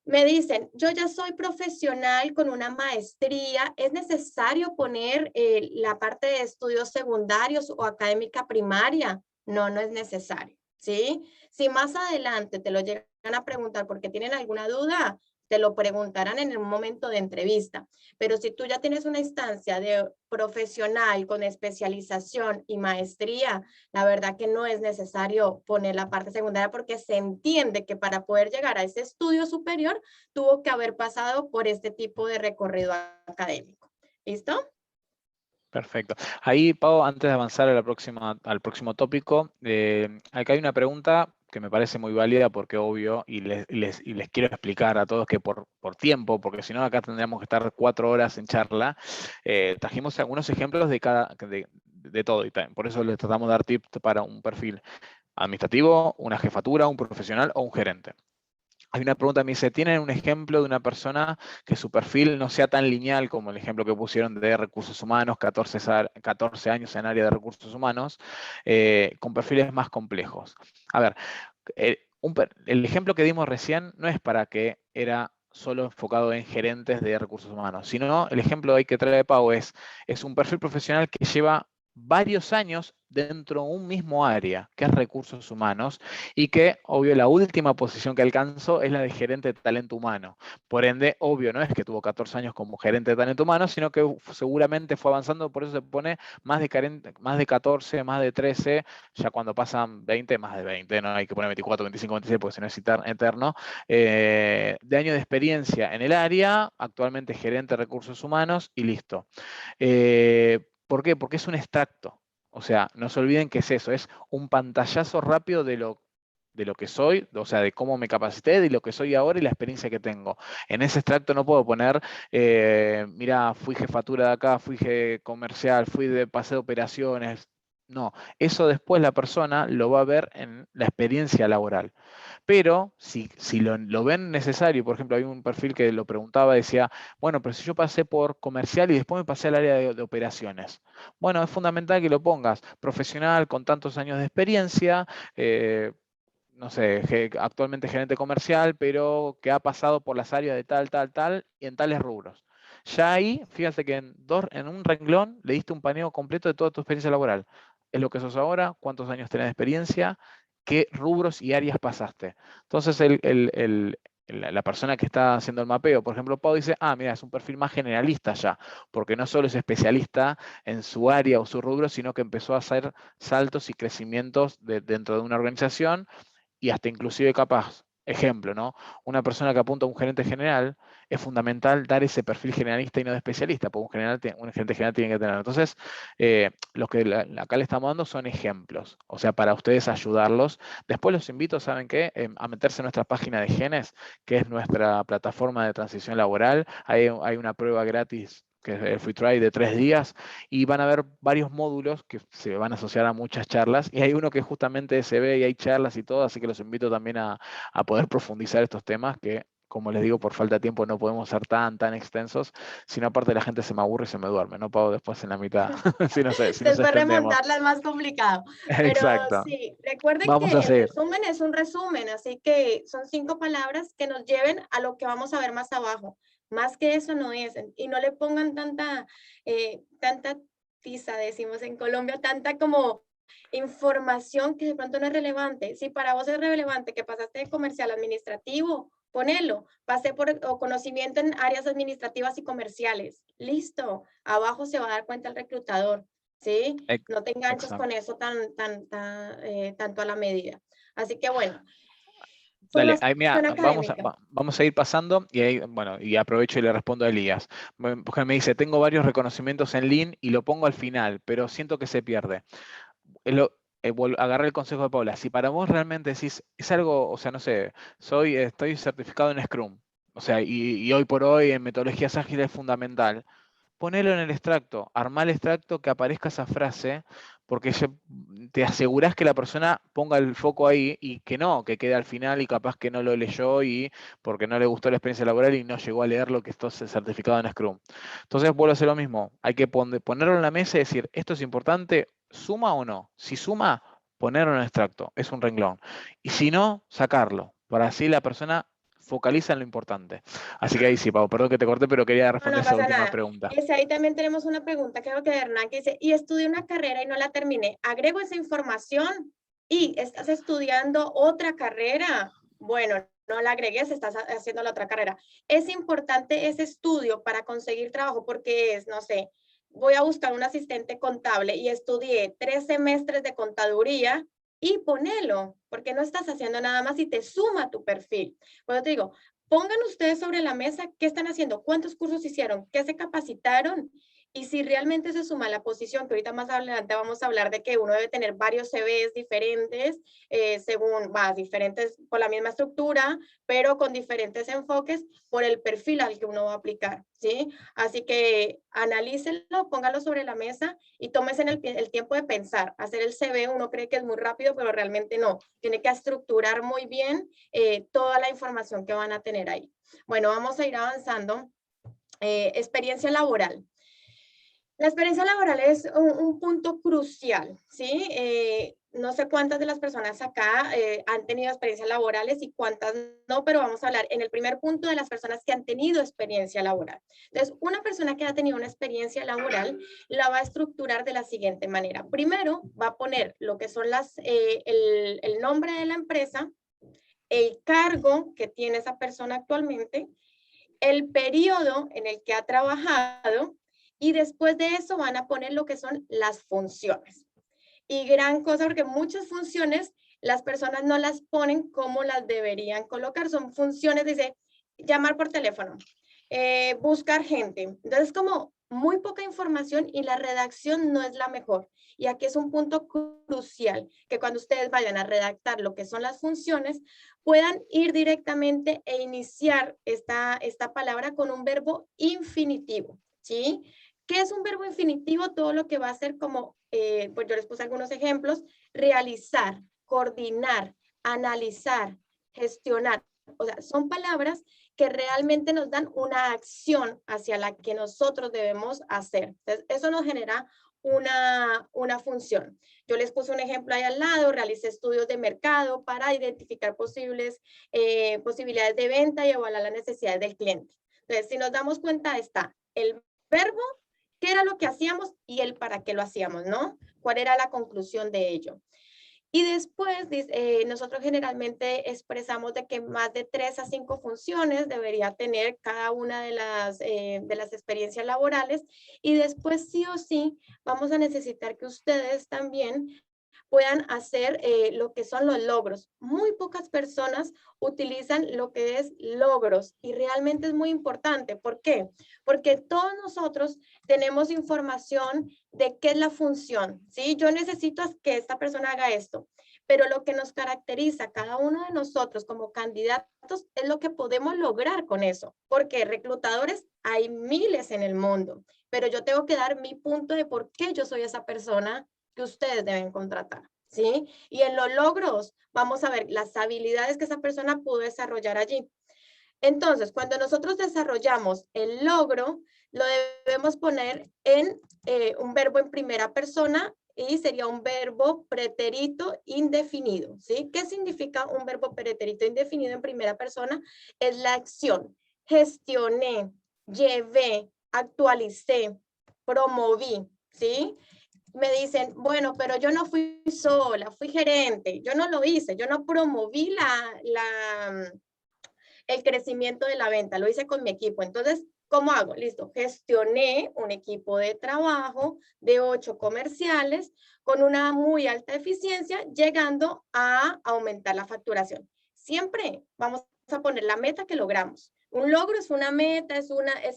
Me dicen, yo ya soy profesional con una maestría, ¿es necesario poner la parte de estudios secundarios o académica primaria? No, no es necesario, ¿sí? Si más adelante te lo llegan a preguntar porque tienen alguna duda, te lo preguntarán en un momento de entrevista. Pero si tú ya tienes una instancia de profesional con especialización y maestría, la verdad que no es necesario poner la parte secundaria porque se entiende que para poder llegar a ese estudio superior tuvo que haber pasado por este tipo de recorrido académico. ¿Listo? Perfecto. Ahí, Pau, antes de avanzar a al próximo tópico, acá hay una pregunta que me parece muy válida porque obvio, y les quiero explicar a todos que por tiempo, porque si no acá tendríamos que estar 4 horas en charla, trajimos algunos ejemplos de todo, y por eso les tratamos de dar tips para un perfil administrativo, una jefatura, un profesional o un gerente. Hay una pregunta que me dice, ¿tienen un ejemplo de una persona que su perfil no sea tan lineal como el ejemplo que pusieron de recursos humanos, 14 años en área de recursos humanos, con perfiles más complejos? A ver, el ejemplo que dimos recién no es para que era solo enfocado en gerentes de recursos humanos, sino el ejemplo ahí que trae Pau es un perfil profesional que lleva varios años dentro de un mismo área, que es recursos humanos, y que, obvio, la última posición que alcanzó es la de gerente de talento humano. Por ende, obvio, no es que tuvo 14 años como gerente de talento humano, sino que seguramente fue avanzando, por eso se pone más de 14, más de 13, ya cuando pasan 20, más de 20, no hay que poner 24, 25, 26, porque si no es eterno, de años de experiencia en el área, actualmente gerente de recursos humanos y listo. ¿Por qué? Porque es un extracto. O sea, no se olviden que es eso, es un pantallazo rápido de lo que soy, o sea, de cómo me capacité, de lo que soy ahora y la experiencia que tengo. En ese extracto no puedo poner, mira, fui jefatura de acá, fui comercial, fui de pase de operaciones. No, eso después la persona lo va a ver en la experiencia laboral. Pero si lo ven necesario, por ejemplo, hay un perfil que lo preguntaba, decía, bueno, pero si yo pasé por comercial y después me pasé al área de operaciones. Bueno, es fundamental que lo pongas profesional, con tantos años de experiencia, no sé, actualmente gerente comercial, pero que ha pasado por las áreas de tal, tal, tal, y en tales rubros. Ya ahí, fíjate que en un renglón le diste un paneo completo de toda tu experiencia laboral. Es lo que sos ahora, cuántos años tenés de experiencia, qué rubros y áreas pasaste. Entonces, la persona que está haciendo el mapeo, por ejemplo, Pau dice, mira, es un perfil más generalista ya, porque no solo es especialista en su área o su rubro, sino que empezó a hacer saltos y crecimientos dentro de una organización y hasta inclusive capaz, ejemplo, ¿no? Una persona que apunta a un gerente general, es fundamental dar ese perfil generalista y no de especialista, porque un gerente general tiene que tener. Entonces, lo que acá le estamos dando son ejemplos, o sea, para ustedes ayudarlos. Después los invito, ¿saben qué? A meterse en nuestra página de Genes, que es nuestra plataforma de transición laboral. Hay una prueba gratis que es el Free Try de 3 días, y van a ver varios módulos que se van a asociar a muchas charlas, y hay uno que justamente se ve y hay charlas y todo, así que los invito también a poder profundizar estos temas que, como les digo, por falta de tiempo no podemos ser tan extensos, sino aparte la gente se me aburre y se me duerme, no pago después en la mitad, si nos Después extendemos. remontarla es más complicado. Pero Exacto. sí, recuerden Vamos a que el seguir. resumen es un resumen, así que son 5 palabras que nos lleven a lo que vamos a ver más abajo. Más que eso no es. Y no le pongan tanta tiza, decimos en Colombia, tanta como información que de pronto no es relevante. Si para vos es relevante que pasaste de comercial a administrativo, ponelo. Pasé por o conocimiento en áreas administrativas y comerciales. Listo. Abajo se va a dar cuenta el reclutador. ¿Sí? No te enganches Exacto. con eso tanto a la medida. Así que bueno, Dale, ahí, mira, formación académica. vamos a ir pasando y ahí, bueno, y aprovecho y le respondo a Elías. Porque me dice, tengo varios reconocimientos en Lean y lo pongo al final, pero siento que se pierde. Agarré el consejo de Paula. Si para vos realmente decís, es algo, o sea, no sé, estoy certificado en Scrum, o sea, y hoy por hoy en metodologías ágiles es fundamental, ponelo en el extracto, armá el extracto que aparezca esa frase, porque te asegurás que la persona ponga el foco ahí y que no, que quede al final y capaz que no lo leyó y porque no le gustó la experiencia laboral y no llegó a leer lo que está certificado en Scrum. Entonces vuelvo a hacer lo mismo, hay que ponerlo en la mesa y decir, esto es importante, ¿suma o no? Si suma, ponerlo en el extracto, es un renglón. Y si no, sacarlo, para así la persona focaliza en lo importante. Así que ahí sí, Pau, perdón que te corté, pero quería No, responder no esa pasa última nada. pregunta. Ahí también tenemos una pregunta, creo que de Hernán, que dice, y estudié una carrera y no la terminé. ¿Agrego esa información? ¿Y estás estudiando otra carrera? Bueno, no la agregues, estás haciendo la otra carrera. Es importante ese estudio para conseguir trabajo porque es, no sé, voy a buscar un asistente contable y estudié 3 semestres de contaduría y ponelo, porque no estás haciendo nada más y te suma tu perfil. Bueno, te digo, pongan ustedes sobre la mesa qué están haciendo, cuántos cursos hicieron, qué se capacitaron y si realmente se suma la posición, que ahorita más adelante vamos a hablar de que uno debe tener varios CVs diferentes, según, diferentes, con la misma estructura, pero con diferentes enfoques por el perfil al que uno va a aplicar, ¿sí? Así que analícenlo, pónganlo sobre la mesa y tómense el tiempo de pensar. Hacer el CV uno cree que es muy rápido, pero realmente no. Tiene que estructurar muy bien toda la información que van a tener ahí. Bueno, vamos a ir avanzando. Experiencia laboral. La experiencia laboral es un punto crucial, ¿sí? No sé cuántas de las personas acá han tenido experiencias laborales y cuántas no, pero vamos a hablar en el primer punto de las personas que han tenido experiencia laboral. Entonces, una persona que ha tenido una experiencia laboral la va a estructurar de la siguiente manera. Primero, va a poner lo que son el nombre de la empresa, el cargo que tiene esa persona actualmente, el periodo en el que ha trabajado y después de eso van a poner lo que son las funciones. Y gran cosa, porque muchas funciones las personas no las ponen como las deberían colocar. Son funciones, dice, llamar por teléfono, buscar gente. Entonces, como muy poca información y la redacción no es la mejor. Y aquí es un punto crucial, que cuando ustedes vayan a redactar lo que son las funciones, puedan ir directamente e iniciar esta palabra con un verbo infinitivo, ¿sí? ¿Qué es un verbo infinitivo? Todo lo que va a ser como, pues yo les puse algunos ejemplos, realizar, coordinar, analizar, gestionar. O sea, son palabras que realmente nos dan una acción hacia la que nosotros debemos hacer. Entonces, eso nos genera una función. Yo les puse un ejemplo ahí al lado, realicé estudios de mercado para identificar posibilidades de venta y evaluar las necesidades del cliente. Entonces, si nos damos cuenta, está el verbo, qué era lo que hacíamos y el para qué lo hacíamos, ¿no? ¿Cuál era la conclusión de ello? Y después nosotros generalmente expresamos de que más de 3 a 5 funciones debería tener cada una de las experiencias laborales, y después sí o sí vamos a necesitar que ustedes también puedan hacer lo que son los logros. Muy pocas personas utilizan lo que es logros y realmente es muy importante. ¿Por qué? Porque todos nosotros tenemos información de qué es la función, ¿sí? Yo necesito que esta persona haga esto, pero lo que nos caracteriza a cada uno de nosotros como candidatos es lo que podemos lograr con eso, porque reclutadores hay miles en el mundo, pero yo tengo que dar mi punto de por qué yo soy esa persona que ustedes deben contratar, ¿sí? Y en los logros vamos a ver las habilidades que esa persona pudo desarrollar allí. Entonces, cuando nosotros desarrollamos el logro, lo debemos poner en un verbo en primera persona y sería un verbo pretérito indefinido, ¿sí? ¿Qué significa un verbo pretérito indefinido en primera persona? Es la acción. Gestioné, llevé, actualicé, promoví, ¿sí? Me dicen, bueno, pero yo no fui sola, fui gerente, yo no lo hice, yo no promoví el crecimiento de la venta, lo hice con mi equipo. Entonces, ¿cómo hago? Listo, gestioné un equipo de trabajo de 8 comerciales con una muy alta eficiencia, llegando a aumentar la facturación. Siempre vamos a poner la meta que logramos. Un logro es una meta, es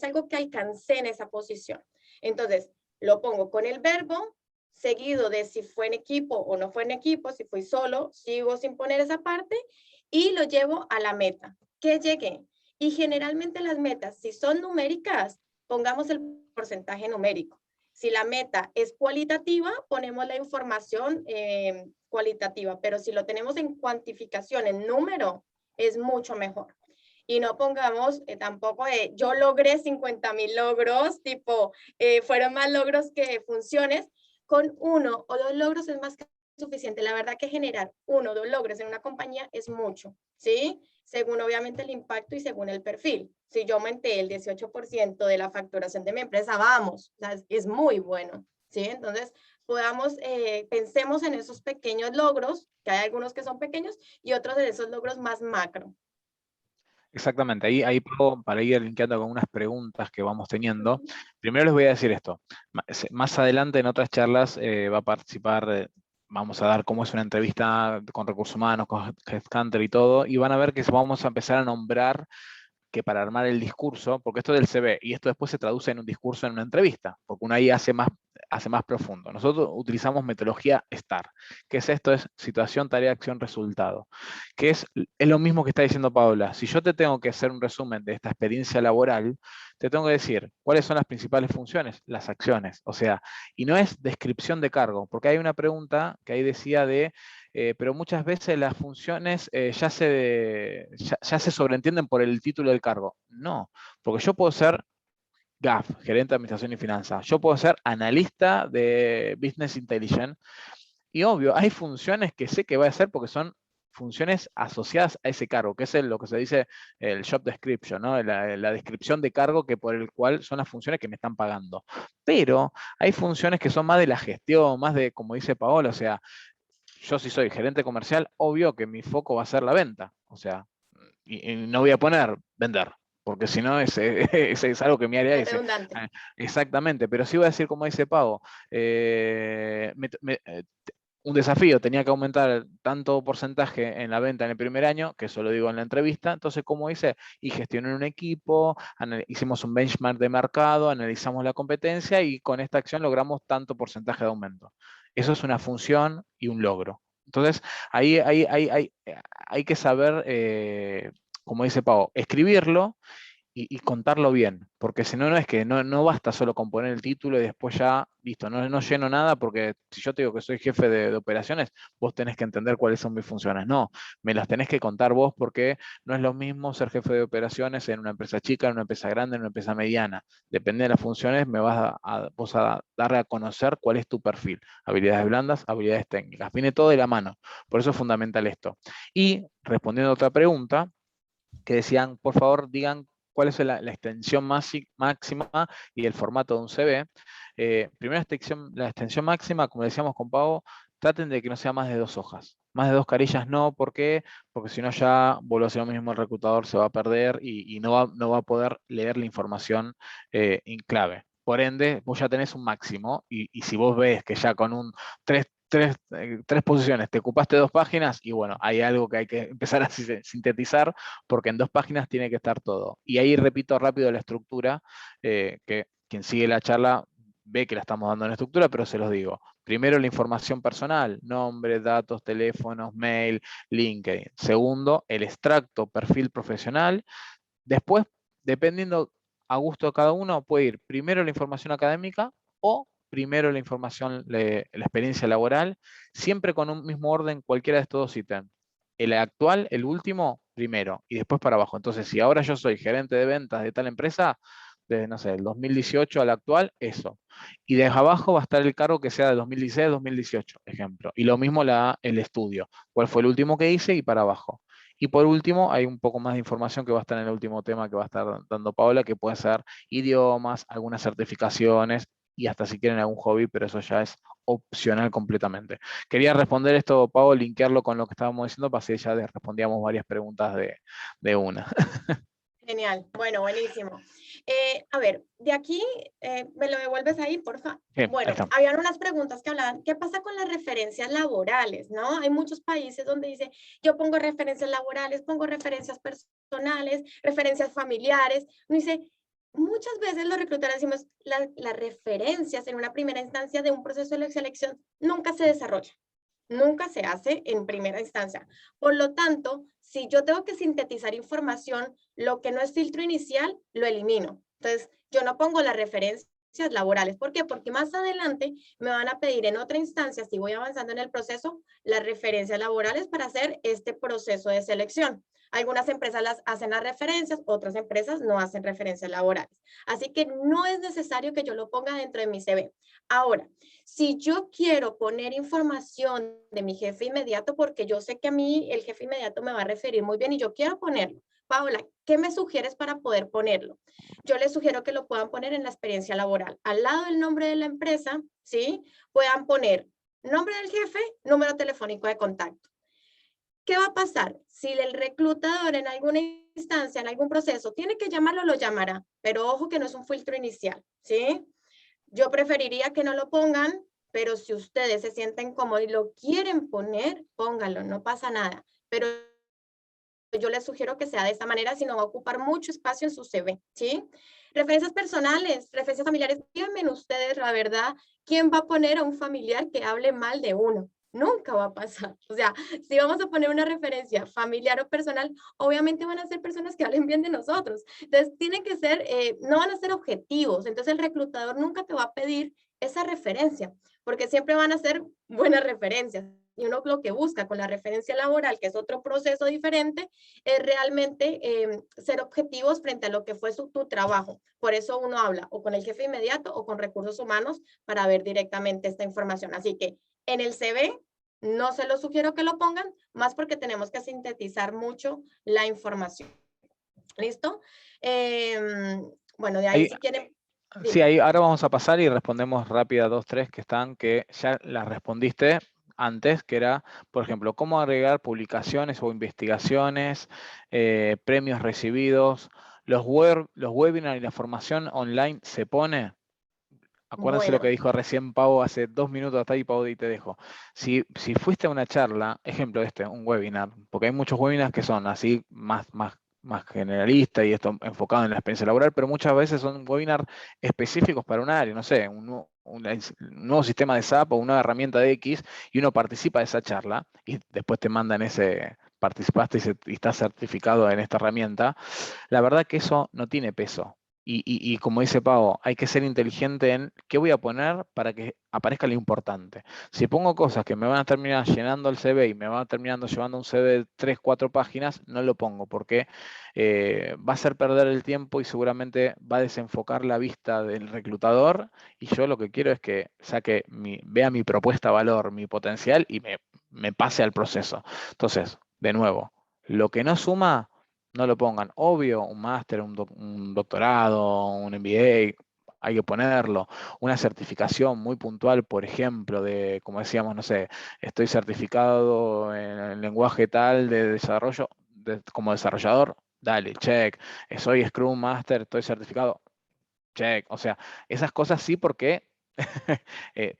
algo que alcancé en esa posición. Entonces, lo pongo con el verbo, seguido de si fue en equipo o no fue en equipo, si fui solo, sigo sin poner esa parte y lo llevo a la meta que llegue. Y generalmente las metas, si son numéricas, pongamos el porcentaje numérico. Si la meta es cualitativa, ponemos la información cualitativa, pero si lo tenemos en cuantificación, en número, es mucho mejor. Y no pongamos tampoco yo logré 50,000 logros, tipo, fueron más logros que funciones. Con 1 o 2 logros es más que suficiente. La verdad que generar 1 o 2 logros en una compañía es mucho, ¿sí? Según obviamente el impacto y según el perfil. Si yo aumenté el 18% de la facturación de mi empresa, vamos, o sea, es muy bueno, ¿sí? Entonces, pensemos en esos pequeños logros, que hay algunos que son pequeños, y otros de esos logros más macro. Exactamente, ahí para ir linkeando con unas preguntas que vamos teniendo. Primero les voy a decir esto. Más adelante en otras charlas va a participar, vamos a dar cómo es una entrevista con recursos humanos, con Headhunter y todo, y van a ver que vamos a empezar a nombrar que para armar el discurso, porque esto del CV y esto después se traduce en un discurso en una entrevista, porque uno ahí hace más profundo. Nosotros utilizamos metodología STAR. ¿Qué es esto? Es situación, tarea, acción, resultado. Que es lo mismo que está diciendo Paola. Si yo te tengo que hacer un resumen de esta experiencia laboral, te tengo que decir cuáles son las principales funciones, las acciones. O sea, y no es descripción de cargo, porque hay una pregunta que ahí decía pero muchas veces las funciones ya se sobreentienden por el título del cargo. No, porque yo puedo ser GAF, gerente de administración y finanzas. Yo puedo ser analista de Business Intelligence. Y obvio, hay funciones que sé que voy a hacer porque son funciones asociadas a ese cargo, que es lo que se dice el job description, ¿no? La descripción de cargo que por el cual son las funciones que me están pagando. Pero hay funciones que son más de la gestión, más de, como dice Paola, o sea, yo si soy gerente comercial, obvio que mi foco va a ser la venta. O sea, y no voy a poner vender, porque si no es algo que mi área Es dice. redundante. Exactamente, pero sí voy a decir como dice Pavo, un desafío, tenía que aumentar tanto porcentaje en la venta en el primer año, que eso lo digo en la entrevista, entonces como hice, y gestioné un equipo, hicimos un benchmark de mercado, analizamos la competencia y con esta acción logramos tanto porcentaje de aumento. Eso es una función y un logro. Entonces, hay que saber, como dice Pau, escribirlo y contarlo bien, porque si no, no es que no basta solo con poner el título y después ya, listo, no lleno nada, porque si yo te digo que soy jefe de operaciones, vos tenés que entender cuáles son mis funciones. No, me las tenés que contar vos porque no es lo mismo ser jefe de operaciones en una empresa chica, en una empresa grande, en una empresa mediana. Depende de las funciones, me vas vos a dar a conocer cuál es tu perfil. Habilidades blandas, habilidades técnicas. Viene todo de la mano. Por eso es fundamental esto. Y respondiendo a otra pregunta, que decían, por favor, digan cuál es la extensión máxima y el formato de un CV. Primero, la extensión máxima, como decíamos con Pavo, traten de que no sea más de 2 hojas. Más de 2 carillas no, ¿por qué? Porque si no ya vuelvo a hacer lo mismo, el reclutador se va a perder y no va a poder leer la información en clave. Por ende, vos ya tenés un máximo y si vos ves que ya con un tres posiciones te ocupaste 2 páginas y bueno, hay algo que hay que empezar a sintetizar porque en 2 páginas tiene que estar todo. Y ahí repito rápido la estructura, que quien sigue la charla ve que la estamos dando en estructura, pero se los digo. Primero, la información personal, nombre, datos, teléfonos, mail, LinkedIn. Segundo, el extracto, perfil profesional. Después, dependiendo a gusto de cada uno, puede ir primero la información académica o primero la información, la experiencia laboral, siempre con un mismo orden, cualquiera de estos 2 ítems. El actual, el último, primero, y después para abajo. Entonces, si ahora yo soy gerente de ventas de tal empresa, desde, no sé, el 2018 al actual, eso. Y desde abajo va a estar el cargo que sea de 2016 2018, ejemplo. Y lo mismo el estudio, cuál fue el último que hice y para abajo. Y por último, hay un poco más de información que va a estar en el último tema que va a estar dando Paola, que puede ser idiomas, algunas certificaciones y hasta si quieren algún hobby, pero eso ya es opcional completamente. Quería responder esto, Pau, linkearlo con lo que estábamos diciendo, para así ya les respondíamos varias preguntas de una. Genial, bueno, buenísimo. A ver, de aquí, ¿me lo devuelves ahí, porfa? Sí, ahí Bueno, está. habían unas preguntas que hablaban, ¿qué pasa con las referencias laborales, no? Hay muchos países donde dice, yo pongo referencias laborales, pongo referencias personales, referencias familiares. Uno dice, muchas veces los reclutadores decimos, las referencias en una primera instancia de un proceso de selección nunca se desarrollan. Nunca se hace en primera instancia. Por lo tanto, si yo tengo que sintetizar información, lo que no es filtro inicial, lo elimino. Entonces, yo no pongo las referencias laborales. ¿Por qué? Porque más adelante me van a pedir en otra instancia, si voy avanzando en el proceso, las referencias laborales para hacer este proceso de selección. Algunas empresas las hacen las referencias, otras empresas no hacen referencias laborales. Así que no es necesario que yo lo ponga dentro de mi CV. Ahora, si yo quiero poner información de mi jefe inmediato, porque yo sé que a mí el jefe inmediato me va a referir muy bien y yo quiero ponerlo, Paola, ¿qué me sugieres para poder ponerlo? Yo les sugiero que lo puedan poner en la experiencia laboral. Al lado del nombre de la empresa, ¿sí? Puedan poner nombre del jefe, número telefónico de contacto. ¿Qué va a pasar? Si el reclutador en alguna instancia, en algún proceso, tiene que llamarlo, lo llamará, pero ojo que no es un filtro inicial, ¿sí? Yo preferiría que no lo pongan, pero si ustedes se sienten cómodos y lo quieren poner, pónganlo, no pasa nada. Pero yo les sugiero que sea de esta manera, si no va a ocupar mucho espacio en su CV, ¿sí? Referencias personales, referencias familiares, díganme ustedes la verdad, ¿quién va a poner a un familiar que hable mal de uno? Nunca va a pasar. O sea, si vamos a poner una referencia familiar o personal, obviamente van a ser personas que hablen bien de nosotros. Entonces, tienen que ser, no van a ser objetivos. Entonces, el reclutador nunca te va a pedir esa referencia, porque siempre van a ser buenas referencias. Y uno lo que busca con la referencia laboral, que es otro proceso diferente, es realmente ser objetivos frente a lo que fue tu trabajo. Por eso uno habla o con el jefe inmediato o con recursos humanos para ver directamente esta información. Así que en el CV no se lo sugiero que lo pongan, más porque tenemos que sintetizar mucho la información. ¿Listo? Bueno, de ahí Ahí, si quieren, sí, dime. ahí ahora vamos a pasar y respondemos rápida 2, 3 que están, que ya las respondiste antes, que era, por ejemplo, cómo agregar publicaciones o investigaciones, premios recibidos, los webinars y la formación online se pone. Acuérdense lo que Bueno, dijo recién Pau hace 2 minutos hasta ahí, Pau, y te dejo. Si fuiste a una charla, ejemplo un webinar, porque hay muchos webinars que son así más generalistas y esto enfocado en la experiencia laboral, pero muchas veces son webinars específicos para un área, no sé, un nuevo sistema de SAP o una herramienta de X, y uno participa de esa charla y después te mandan participaste y estás certificado en esta herramienta. La verdad que eso no tiene peso. Y como dice Pau, hay que ser inteligente en qué voy a poner para que aparezca lo importante. Si pongo cosas que me van a terminar llenando el CV y me van a terminar llevando un CV de 3, 4 páginas, no lo pongo porque va a hacer perder el tiempo y seguramente va a desenfocar la vista del reclutador. Y yo lo que quiero es que vea mi propuesta de valor, mi potencial y me pase al proceso. Entonces, de nuevo, lo que no suma no lo pongan. Obvio, un máster, un doctorado, un MBA, hay que ponerlo. Una certificación muy puntual, por ejemplo, de, como decíamos, no sé, estoy certificado en el lenguaje tal de desarrollo, como desarrollador, dale, check. Soy Scrum Master, estoy certificado, check. O sea, esas cosas sí porque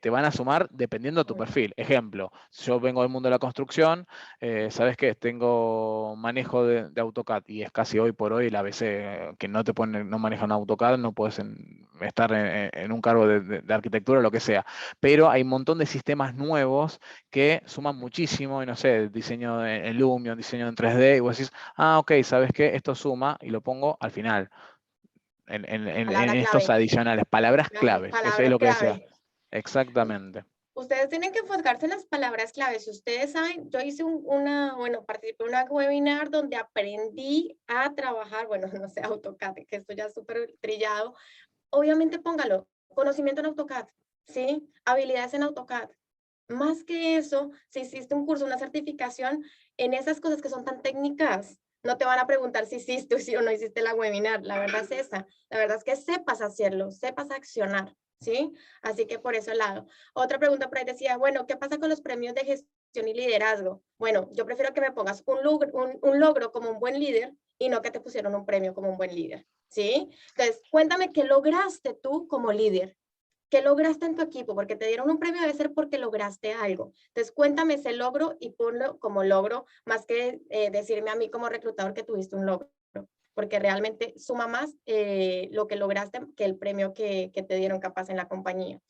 te van a sumar dependiendo de tu Uy, perfil. Ejemplo, yo vengo del mundo de la construcción, ¿sabes qué? Tengo manejo de AutoCAD y es casi hoy por hoy la ABC que no te ponen, no manejan AutoCAD, no puedes estar en un cargo de arquitectura o lo que sea. Pero hay un montón de sistemas nuevos que suman muchísimo, y no sé, diseño en Lumion, diseño en 3D, y vos decís, ah, ok, ¿sabes qué? Esto suma y lo pongo al final en palabra estos clave. adicionales, palabras Ajá, claves, eso es palabra lo que decía. clave. Exactamente. Ustedes tienen que enfocarse en las palabras claves. Ustedes saben, yo hice bueno, participé en una webinar donde aprendí a trabajar, bueno, no sé, AutoCAD, que esto ya es súper trillado. Obviamente póngalo, conocimiento en AutoCAD, ¿sí? Habilidades en AutoCAD. Más que eso, si hiciste un curso, una certificación, en esas cosas que son tan técnicas, no te van a preguntar si hiciste o no hiciste la webinar. La verdad es esa. La verdad es que sepas hacerlo, sepas accionar, ¿sí? Así que por ese lado. Otra pregunta por ahí decía, bueno, ¿qué pasa con los premios de gestión y liderazgo? Bueno, yo prefiero que me pongas un logro como un buen líder y no que te pusieron un premio como un buen líder, ¿sí? Entonces, cuéntame qué lograste tú como líder. ¿Qué lograste en tu equipo? Porque te dieron un premio, debe ser porque lograste algo. Entonces, cuéntame ese logro y ponlo como logro, más que decirme a mí como reclutador que tuviste un logro, porque realmente suma más lo que lograste que el premio que te dieron capaz en la compañía.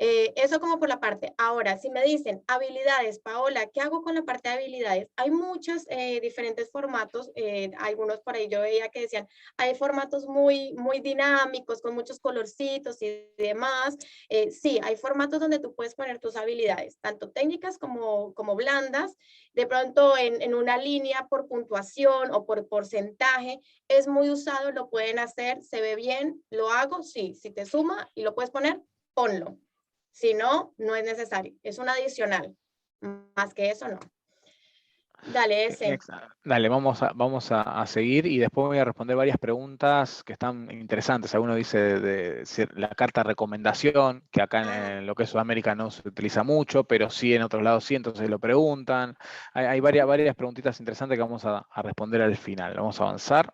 Eso como por la parte. Ahora, si me dicen habilidades, Paola, ¿qué hago con la parte de habilidades? Hay muchos diferentes formatos. Algunos por ahí yo veía que decían, hay formatos muy dinámicos, con muchos colorcitos y demás. Sí, hay formatos donde tú puedes poner tus habilidades, tanto técnicas como blandas. De pronto en una línea por puntuación o por porcentaje, es muy usado, lo pueden hacer, se ve bien, lo hago, sí, si te suma y lo puedes poner, ponlo. Si no, no es necesario. Es un adicional. Más que eso, no. Dale ese. Dale, vamos a seguir y después voy a responder varias preguntas que están interesantes. Alguno dice la carta recomendación, que acá Ah, en lo que es Sudamérica no se utiliza mucho, pero sí en otros lados sí, entonces lo preguntan. Hay varias preguntitas interesantes que vamos a responder al final. Vamos a avanzar.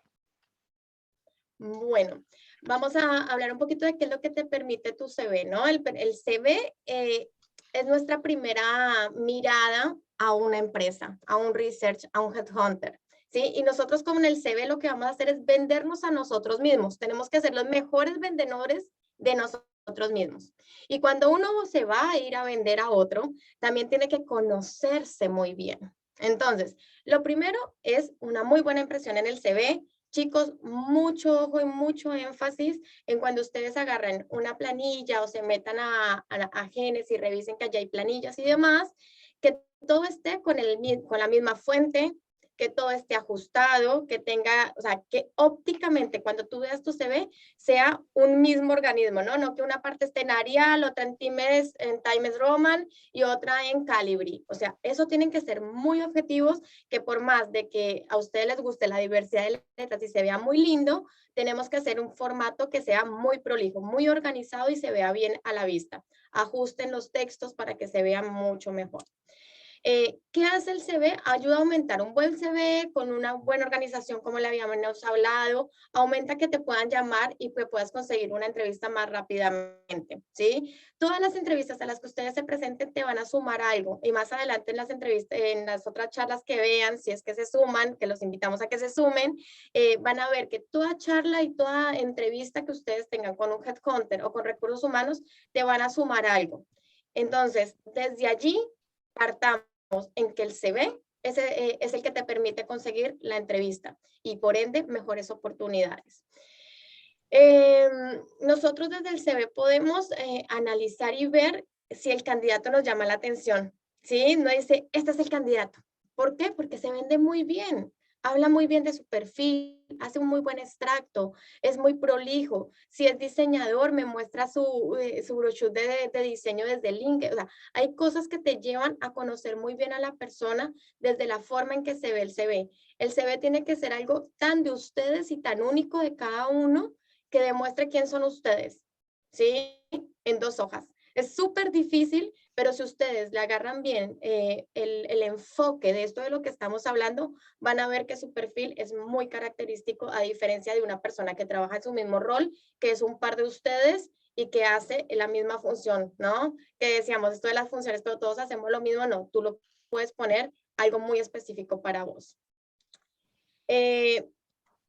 bueno, vamos a hablar un poquito de qué es lo que te permite tu CV, ¿no? El CV es nuestra primera mirada a una empresa, a un research, a un headhunter. ¿Sí? Y nosotros con el CV lo que vamos a hacer es vendernos a nosotros mismos. Tenemos que ser los mejores vendedores de nosotros mismos. Y cuando uno se va a ir a vender a otro, también tiene que conocerse muy bien. Entonces, lo primero es una muy buena impresión en el CV. Chicos, mucho ojo y mucho énfasis en cuando ustedes agarran una planilla o se metan a Genes y revisen que allá hay planillas y demás, que todo esté con la misma fuente, que todo esté ajustado, que tenga, o sea, que ópticamente cuando tú veas tu CV sea un mismo organismo, ¿no? No que una parte esté en Arial, otra en Times Roman y otra en Calibri. O sea, eso tienen que ser muy objetivos, que por más de que a ustedes les guste la diversidad de letras y se vea muy lindo, tenemos que hacer un formato que sea muy prolijo, muy organizado y se vea bien a la vista. Ajusten los textos para que se vean mucho mejor. ¿Qué hace el CV? Ayuda a aumentar un buen CV con una buena organización, como le habíamos hablado, aumenta que te puedan llamar y que puedas conseguir una entrevista más rápidamente, ¿sí? Todas las entrevistas a las que ustedes se presenten te van a sumar algo y más adelante en las entrevistas, en las otras charlas que vean, si es que se suman, que los invitamos a que se sumen, van a ver que toda charla y toda entrevista que ustedes tengan con un headhunter o con recursos humanos te van a sumar algo. Entonces, desde allí partamos en que el CV es el que te permite conseguir la entrevista y por ende mejores oportunidades. Nosotros desde el CV podemos analizar y ver si el candidato nos llama la atención. ¿Sí? No dice, este es el candidato. ¿Por qué? Porque se vende muy bien, habla muy bien de su perfil, hace un muy buen extracto, es muy prolijo. Si es diseñador, me muestra su brochure de diseño desde LinkedIn. O sea, hay cosas que te llevan a conocer muy bien a la persona desde la forma en que se ve el CV. El CV tiene que ser algo tan de ustedes y tan único de cada uno que demuestre quién son ustedes. ¿sí? En 2 hojas. Es súper difícil, pero si ustedes le agarran bien el enfoque de esto de lo que estamos hablando, van a ver que su perfil es muy característico a diferencia de una persona que trabaja en su mismo rol, que es un par de ustedes y que hace la misma función, ¿no? Que decíamos esto de las funciones, pero todos hacemos lo mismo, no, tú lo puedes poner algo muy específico para vos.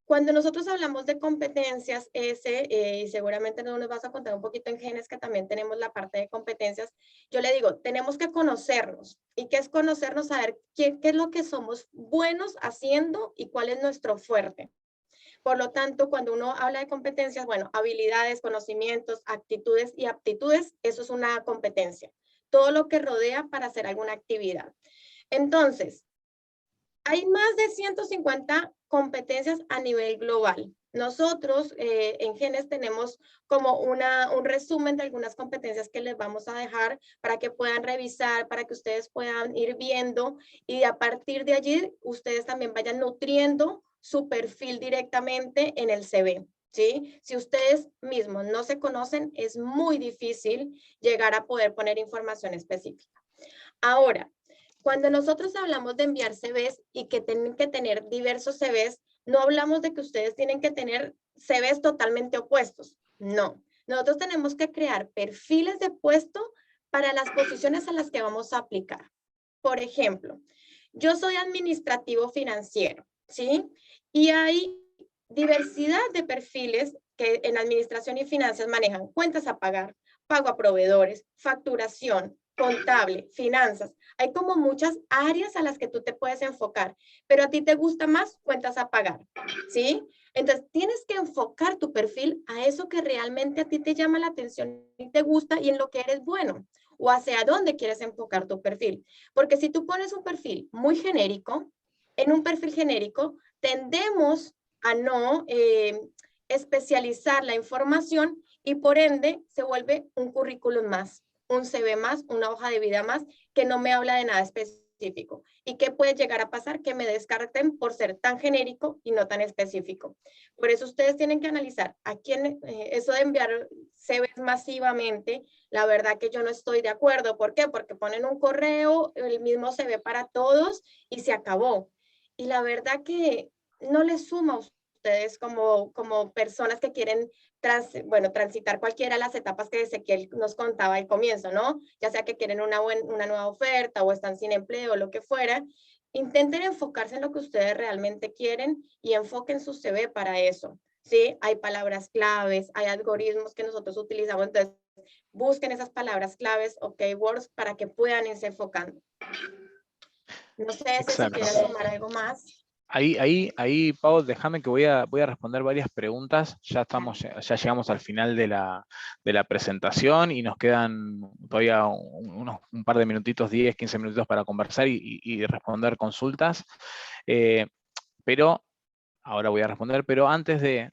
Cuando nosotros hablamos de competencias, y seguramente no nos vas a contar un poquito en genes, que también tenemos la parte de competencias, yo le digo, tenemos que conocernos. ¿Y qué es conocernos? Saber qué es lo que somos buenos haciendo y cuál es nuestro fuerte. Por lo tanto, cuando uno habla de competencias, bueno, habilidades, conocimientos, actitudes y aptitudes, eso es una competencia. Todo lo que rodea para hacer alguna actividad. Entonces, hay más de 150 competencias a nivel global. Nosotros en Genes tenemos como un resumen de algunas competencias que les vamos a dejar para que puedan revisar, para que ustedes puedan ir viendo y a partir de allí ustedes también vayan nutriendo su perfil directamente en el CV. ¿Sí? Si ustedes mismos no se conocen, es muy difícil llegar a poder poner información específica. Ahora, cuando nosotros hablamos de enviar CVs y que tienen que tener diversos CVs, no hablamos de que ustedes tienen que tener CVs totalmente opuestos. No, nosotros tenemos que crear perfiles de puesto para las posiciones a las que vamos a aplicar. Por ejemplo, yo soy administrativo financiero, ¿sí? Y hay diversidad de perfiles que en administración y finanzas manejan cuentas a pagar, pago a proveedores, facturación, contable, finanzas. Hay como muchas áreas a las que tú te puedes enfocar, pero a ti te gusta más cuentas a pagar, ¿sí? Entonces, tienes que enfocar tu perfil a eso que realmente a ti te llama la atención y te gusta y en lo que eres bueno o hacia dónde quieres enfocar tu perfil. Porque si tú pones un perfil muy genérico, en un perfil genérico tendemos a no especializar la información y por ende se vuelve un currículum más, un CV más, una hoja de vida más que no me habla de nada específico. ¿Y qué puede llegar a pasar? Que me descarten por ser tan genérico y no tan específico. Por eso ustedes tienen que analizar a quién, eso de enviar CVs masivamente, la verdad que yo no estoy de acuerdo. ¿Por qué? Porque ponen un correo, el mismo CV para todos y se acabó. Y la verdad que no les suma a ustedes como personas que quieren transitar cualquiera de las etapas que Ezequiel nos contaba al comienzo, ¿no? Ya sea que quieren una nueva oferta o están sin empleo o lo que fuera, intenten enfocarse en lo que ustedes realmente quieren y enfoquen su CV para eso, ¿sí? Hay palabras claves, hay algoritmos que nosotros utilizamos, entonces busquen esas palabras claves o keywords para que puedan irse enfocando. No sé si Exacto. quieres sumar algo más. Ahí, Pau, déjame que voy a responder varias preguntas. Ya Claro. ya llegamos al final de la presentación y nos quedan todavía un par de minutitos, 10, 15 minutitos para conversar y responder consultas. Pero ahora voy a responder, pero antes de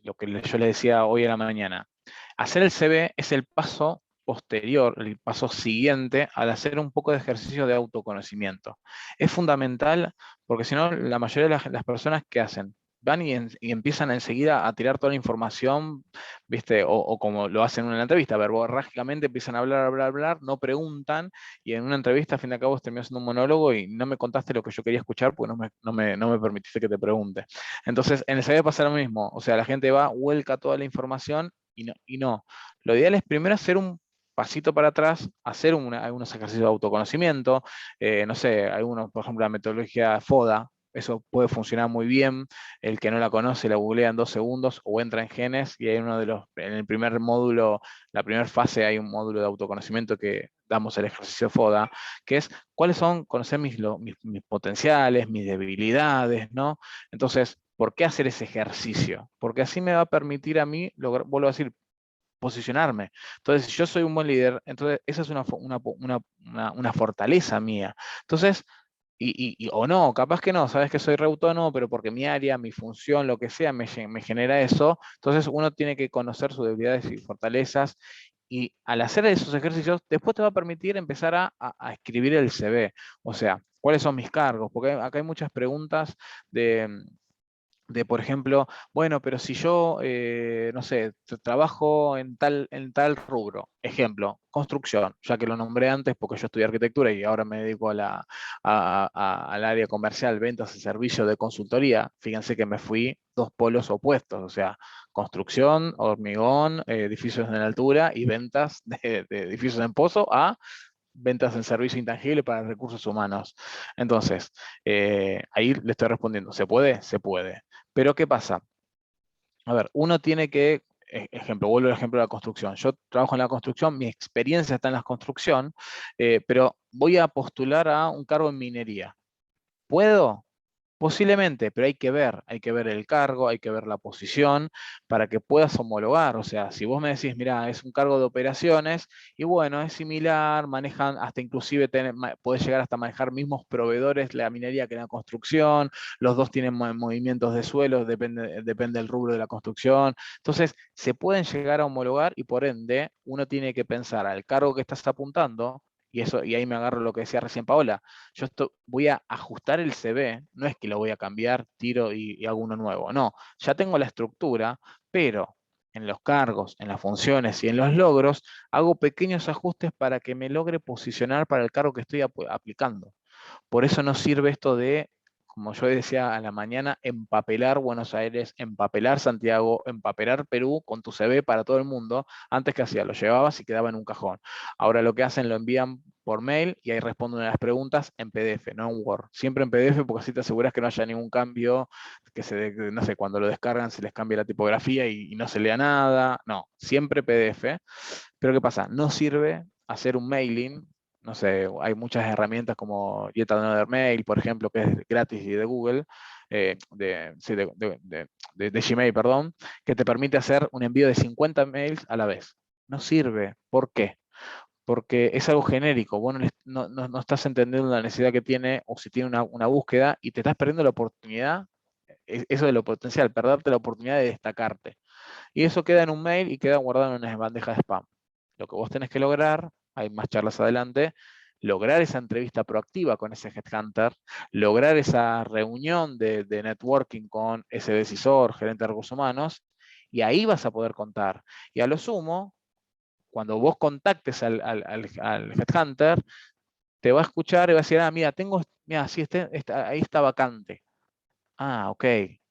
lo que yo les decía hoy a la mañana, hacer el CV es el paso posterior, el paso siguiente al hacer un poco de ejercicio de autoconocimiento. Es fundamental porque si no, la mayoría de las personas que hacen van y empiezan enseguida a tirar toda la información, ¿viste? O como lo hacen en una entrevista, verborrágicamente empiezan a hablar, no preguntan, y en una entrevista, a fin de cabo, terminó siendo un monólogo y no me contaste lo que yo quería escuchar porque no me permitiste que te pregunte. Entonces, en el CV pasa lo mismo, o sea, la gente va, vuelca toda la información y no. Lo ideal es primero hacer un pasito para atrás, hacer algunos ejercicios de autoconocimiento, no sé, algunos, por ejemplo, la metodología FODA, eso puede funcionar muy bien. El que no la conoce la googlea en 2 segundos o entra en Genes y hay en el primer módulo, la primera fase hay un módulo de autoconocimiento que damos el ejercicio FODA, que es cuáles son, conocer mis potenciales, mis debilidades, ¿no? Entonces, ¿por qué hacer ese ejercicio? Porque así me va a permitir a mí, vuelvo a decir, posicionarme. Entonces, si yo soy un buen líder, entonces esa es una fortaleza mía. Entonces, o no, capaz que no, sabes que soy reautónomo, pero porque mi área, mi función, lo que sea, me genera eso. Entonces, uno tiene que conocer sus debilidades y fortalezas. Y al hacer esos ejercicios, después te va a permitir empezar a escribir el CV. O sea, ¿cuáles son mis cargos? Porque acá hay muchas preguntas de por ejemplo, bueno, pero si yo, no sé, trabajo en tal rubro, ejemplo, construcción, ya que lo nombré antes porque yo estudié arquitectura y ahora me dedico al área comercial, ventas y servicios de consultoría, fíjense que me fui dos polos opuestos, o sea, construcción, hormigón, edificios en altura y ventas de edificios en pozo a ventas en servicio intangible para recursos humanos. Entonces, ahí le estoy respondiendo, ¿se puede? Se puede. Pero ¿qué pasa? A ver, uno tiene que, ejemplo, vuelvo al ejemplo de la construcción. Yo trabajo en la construcción, mi experiencia está en la construcción, pero voy a postular a un cargo en minería. ¿Puedo? Posiblemente, pero hay que ver el cargo, hay que ver la posición para que puedas homologar. O sea, si vos me decís, mira, es un cargo de operaciones y bueno, es similar, manejan hasta inclusive podés llegar hasta manejar mismos proveedores, la minería que la construcción, los dos tienen movimientos de suelo, depende del rubro de la construcción. Entonces, se pueden llegar a homologar y por ende uno tiene que pensar al cargo que estás apuntando. Y eso, y ahí me agarro lo que decía recién Paola, voy a ajustar el CV, no es que lo voy a cambiar, tiro y hago uno nuevo, no, ya tengo la estructura, pero en los cargos, en las funciones y en los logros, hago pequeños ajustes para que me logre posicionar para el cargo que estoy aplicando. Por eso no sirve esto de, como yo decía a la mañana, empapelar Buenos Aires, empapelar Santiago, empapelar Perú con tu CV para todo el mundo. Antes que hacía, lo llevabas y quedaba en un cajón. Ahora lo que hacen, lo envían por mail y ahí responden a las preguntas en PDF, no en Word. Siempre en PDF porque así te aseguras que no haya ningún cambio, no sé, cuando lo descargan se les cambia la tipografía y no se lea nada. No, siempre PDF. Pero ¿qué pasa? No sirve hacer un mailing, no sé, hay muchas herramientas como Get Another Mail, por ejemplo, que es gratis y de Google, sí, de Gmail, perdón, que te permite hacer un envío de 50 mails a la vez. No sirve. ¿Por qué? Porque es algo genérico, vos no estás entendiendo la necesidad que tiene o si tiene una búsqueda y te estás perdiendo la oportunidad, eso de lo potencial, perderte la oportunidad de destacarte. Y eso queda en un mail y queda guardado en una bandeja de spam. Lo que vos tenés que lograr, hay más charlas adelante, lograr esa entrevista proactiva con ese headhunter, lograr esa reunión de networking con ese decisor, gerente de recursos humanos, y ahí vas a poder contar. Y a lo sumo, cuando vos contactes al headhunter, te va a escuchar y va a decir, ah, mira, mira, sí, ahí está vacante. Ah, ok.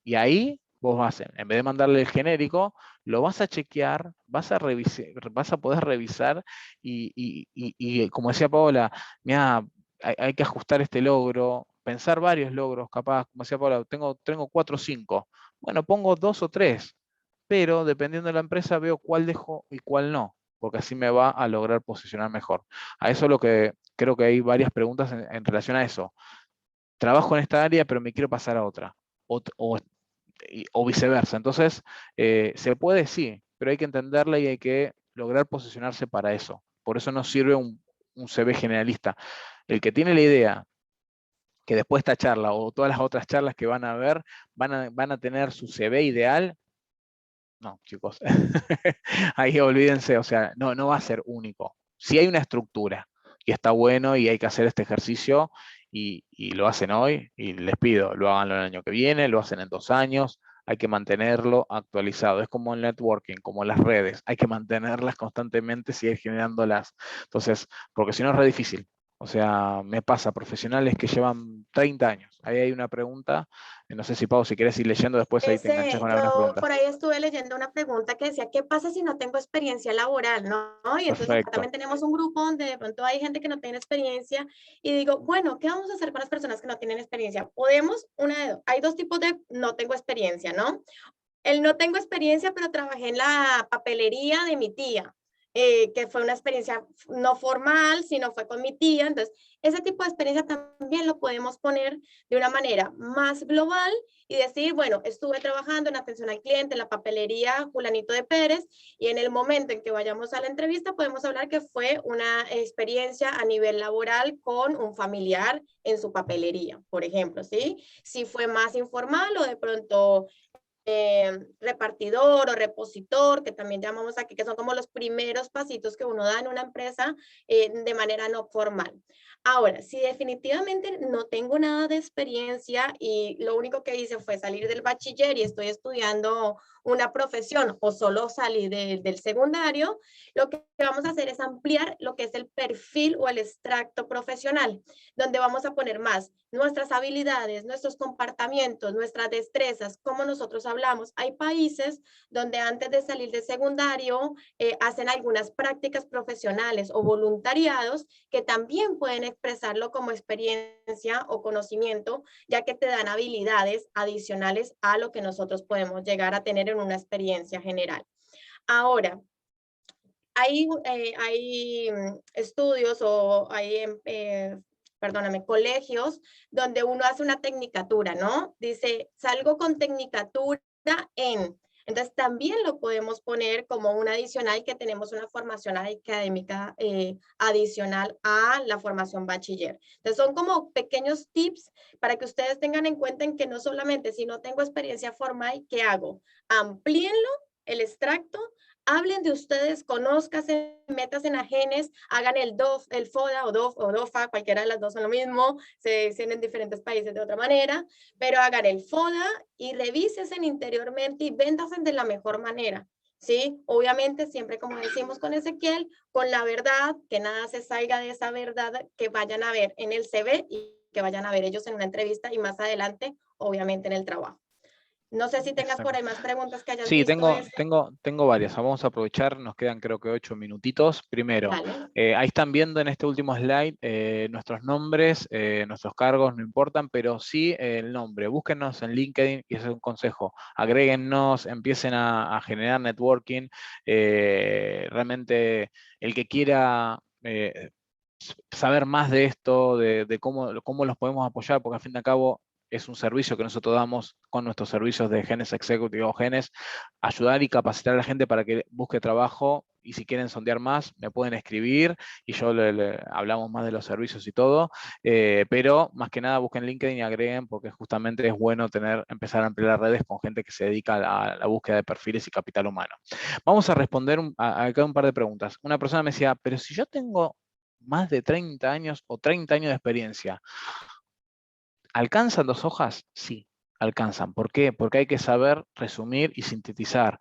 Y ahí vos en vez de mandarle el genérico, lo vas a chequear, vas a poder revisar y como decía Paola, mira, hay que ajustar este logro, pensar varios logros, capaz, como decía Paola, tengo 4 o 5. Bueno, pongo 2 o 3, pero dependiendo de la empresa veo cuál dejo y cuál no, porque así me va a lograr posicionar mejor. A eso es lo que creo que hay varias preguntas en relación a eso. Trabajo en esta área, pero me quiero pasar a otra. O, o o viceversa. Entonces, se puede, sí, pero hay que entenderla y hay que lograr posicionarse para eso. Por eso no sirve un CV generalista. El que tiene la idea que después de esta charla o todas las otras charlas que van a ver van a tener su CV ideal, no, chicos, ahí olvídense, o sea, no va a ser único. Si hay una estructura y está bueno y hay que hacer este ejercicio y lo hacen hoy y les pido, lo hagan el año que viene, lo hacen en 2 años, hay que mantenerlo actualizado. Es como el networking, como las redes, hay que mantenerlas constantemente, seguir generándolas. Entonces, porque si no es re difícil. O sea, me pasa, profesionales que llevan 30 años. Ahí hay una pregunta, no sé si Pau, si quieres ir leyendo después ahí te enganchas con algunas Yo por preguntas. ahí estuve leyendo una pregunta que decía, ¿qué pasa si no tengo experiencia laboral? ¿No? Y entonces acá Perfecto. también tenemos un grupo donde de pronto hay gente que no tiene experiencia y digo, bueno, ¿qué vamos a hacer con las personas que no tienen experiencia? Podemos, hay dos tipos de no tengo experiencia, ¿no? El no tengo experiencia, pero trabajé en la papelería de mi tía, que fue una experiencia no formal, sino fue con mi tía. Entonces, ese tipo de experiencia también lo podemos poner de una manera más global y decir, bueno, estuve trabajando en atención al cliente, en la papelería Julanito de Pérez, y en el momento en que vayamos a la entrevista podemos hablar que fue una experiencia a nivel laboral con un familiar en su papelería, por ejemplo, ¿sí? Si fue más informal o de pronto repartidor o repositor, que también llamamos aquí, que son como los primeros pasitos que uno da en una empresa de manera no formal. Ahora, si definitivamente no tengo nada de experiencia y lo único que hice fue salir del bachiller y estoy estudiando una profesión o solo salí del secundario, lo que vamos a hacer es ampliar lo que es el perfil o el extracto profesional, donde vamos a poner más nuestras habilidades, nuestros comportamientos, nuestras destrezas, cómo nosotros hablamos. Hay países donde antes de salir de secundario hacen algunas prácticas profesionales o voluntariados que también pueden expresarlo como experiencia o conocimiento, ya que te dan habilidades adicionales a lo que nosotros podemos llegar a tener en una experiencia general. Ahora, hay estudios o hay perdóname, colegios donde uno hace una tecnicatura, ¿no? Dice, salgo con tecnicatura en. Entonces también lo podemos poner como un adicional que tenemos una formación académica adicional a la formación bachiller. Entonces son como pequeños tips para que ustedes tengan en cuenta en que no solamente si no tengo experiencia formal, ¿qué hago? Amplíenlo, el extracto, hablen de ustedes, conózcanse, metas en ajenes, hagan el DOF, el FODA o DOF o DOFA, cualquiera de las dos son lo mismo, se dicen en diferentes países de otra manera, pero hagan el FODA y revísense interiormente y véndanse de la mejor manera. ¿Sí? Obviamente, siempre como decimos con Ezequiel, con la verdad, que nada se salga de esa verdad que vayan a ver en el CV y que vayan a ver ellos en una entrevista y más adelante, obviamente, en el trabajo. No sé si tengas por Exacto. ahí más preguntas que hayas Sí, visto. tengo varias. Vamos a aprovechar, nos quedan creo que 8 minutitos. Primero, Vale. ahí están viendo en este último slide nuestros nombres, nuestros cargos no importan, pero sí el nombre. Búsquennos en LinkedIn, y ese es un consejo. Agréguennos, empiecen a generar networking. Realmente el que quiera saber más de esto, de cómo los podemos apoyar, porque al fin y al cabo es un servicio que nosotros damos con nuestros servicios de Genes Executive o Genes, ayudar y capacitar a la gente para que busque trabajo, y si quieren sondear más, me pueden escribir y yo hablamos más de los servicios y todo, pero más que nada busquen LinkedIn y agreguen, porque justamente es bueno empezar a ampliar redes con gente que se dedica a la búsqueda de perfiles y capital humano. Vamos a responder acá un par de preguntas. Una persona me decía, pero si yo tengo más de 30 años o 30 años de experiencia, ¿alcanzan 2 hojas? Sí, alcanzan. ¿Por qué? Porque hay que saber resumir y sintetizar.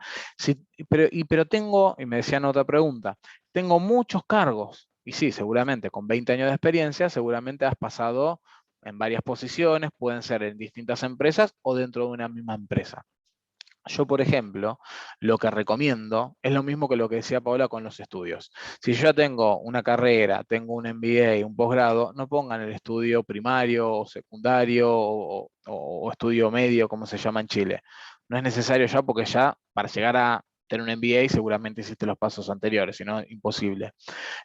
Pero tengo, y me decían otra pregunta, tengo muchos cargos. Y sí, seguramente con 20 años de experiencia, seguramente has pasado en varias posiciones, pueden ser en distintas empresas o dentro de una misma empresa. Yo, por ejemplo, lo que recomiendo es lo mismo que lo que decía Paola con los estudios. Si yo ya tengo una carrera, tengo un MBA, un posgrado, no pongan el estudio primario o secundario o estudio medio, como se llama en Chile. No es necesario ya, porque ya para llegar a tener un MBA seguramente hiciste los pasos anteriores, si no, imposible.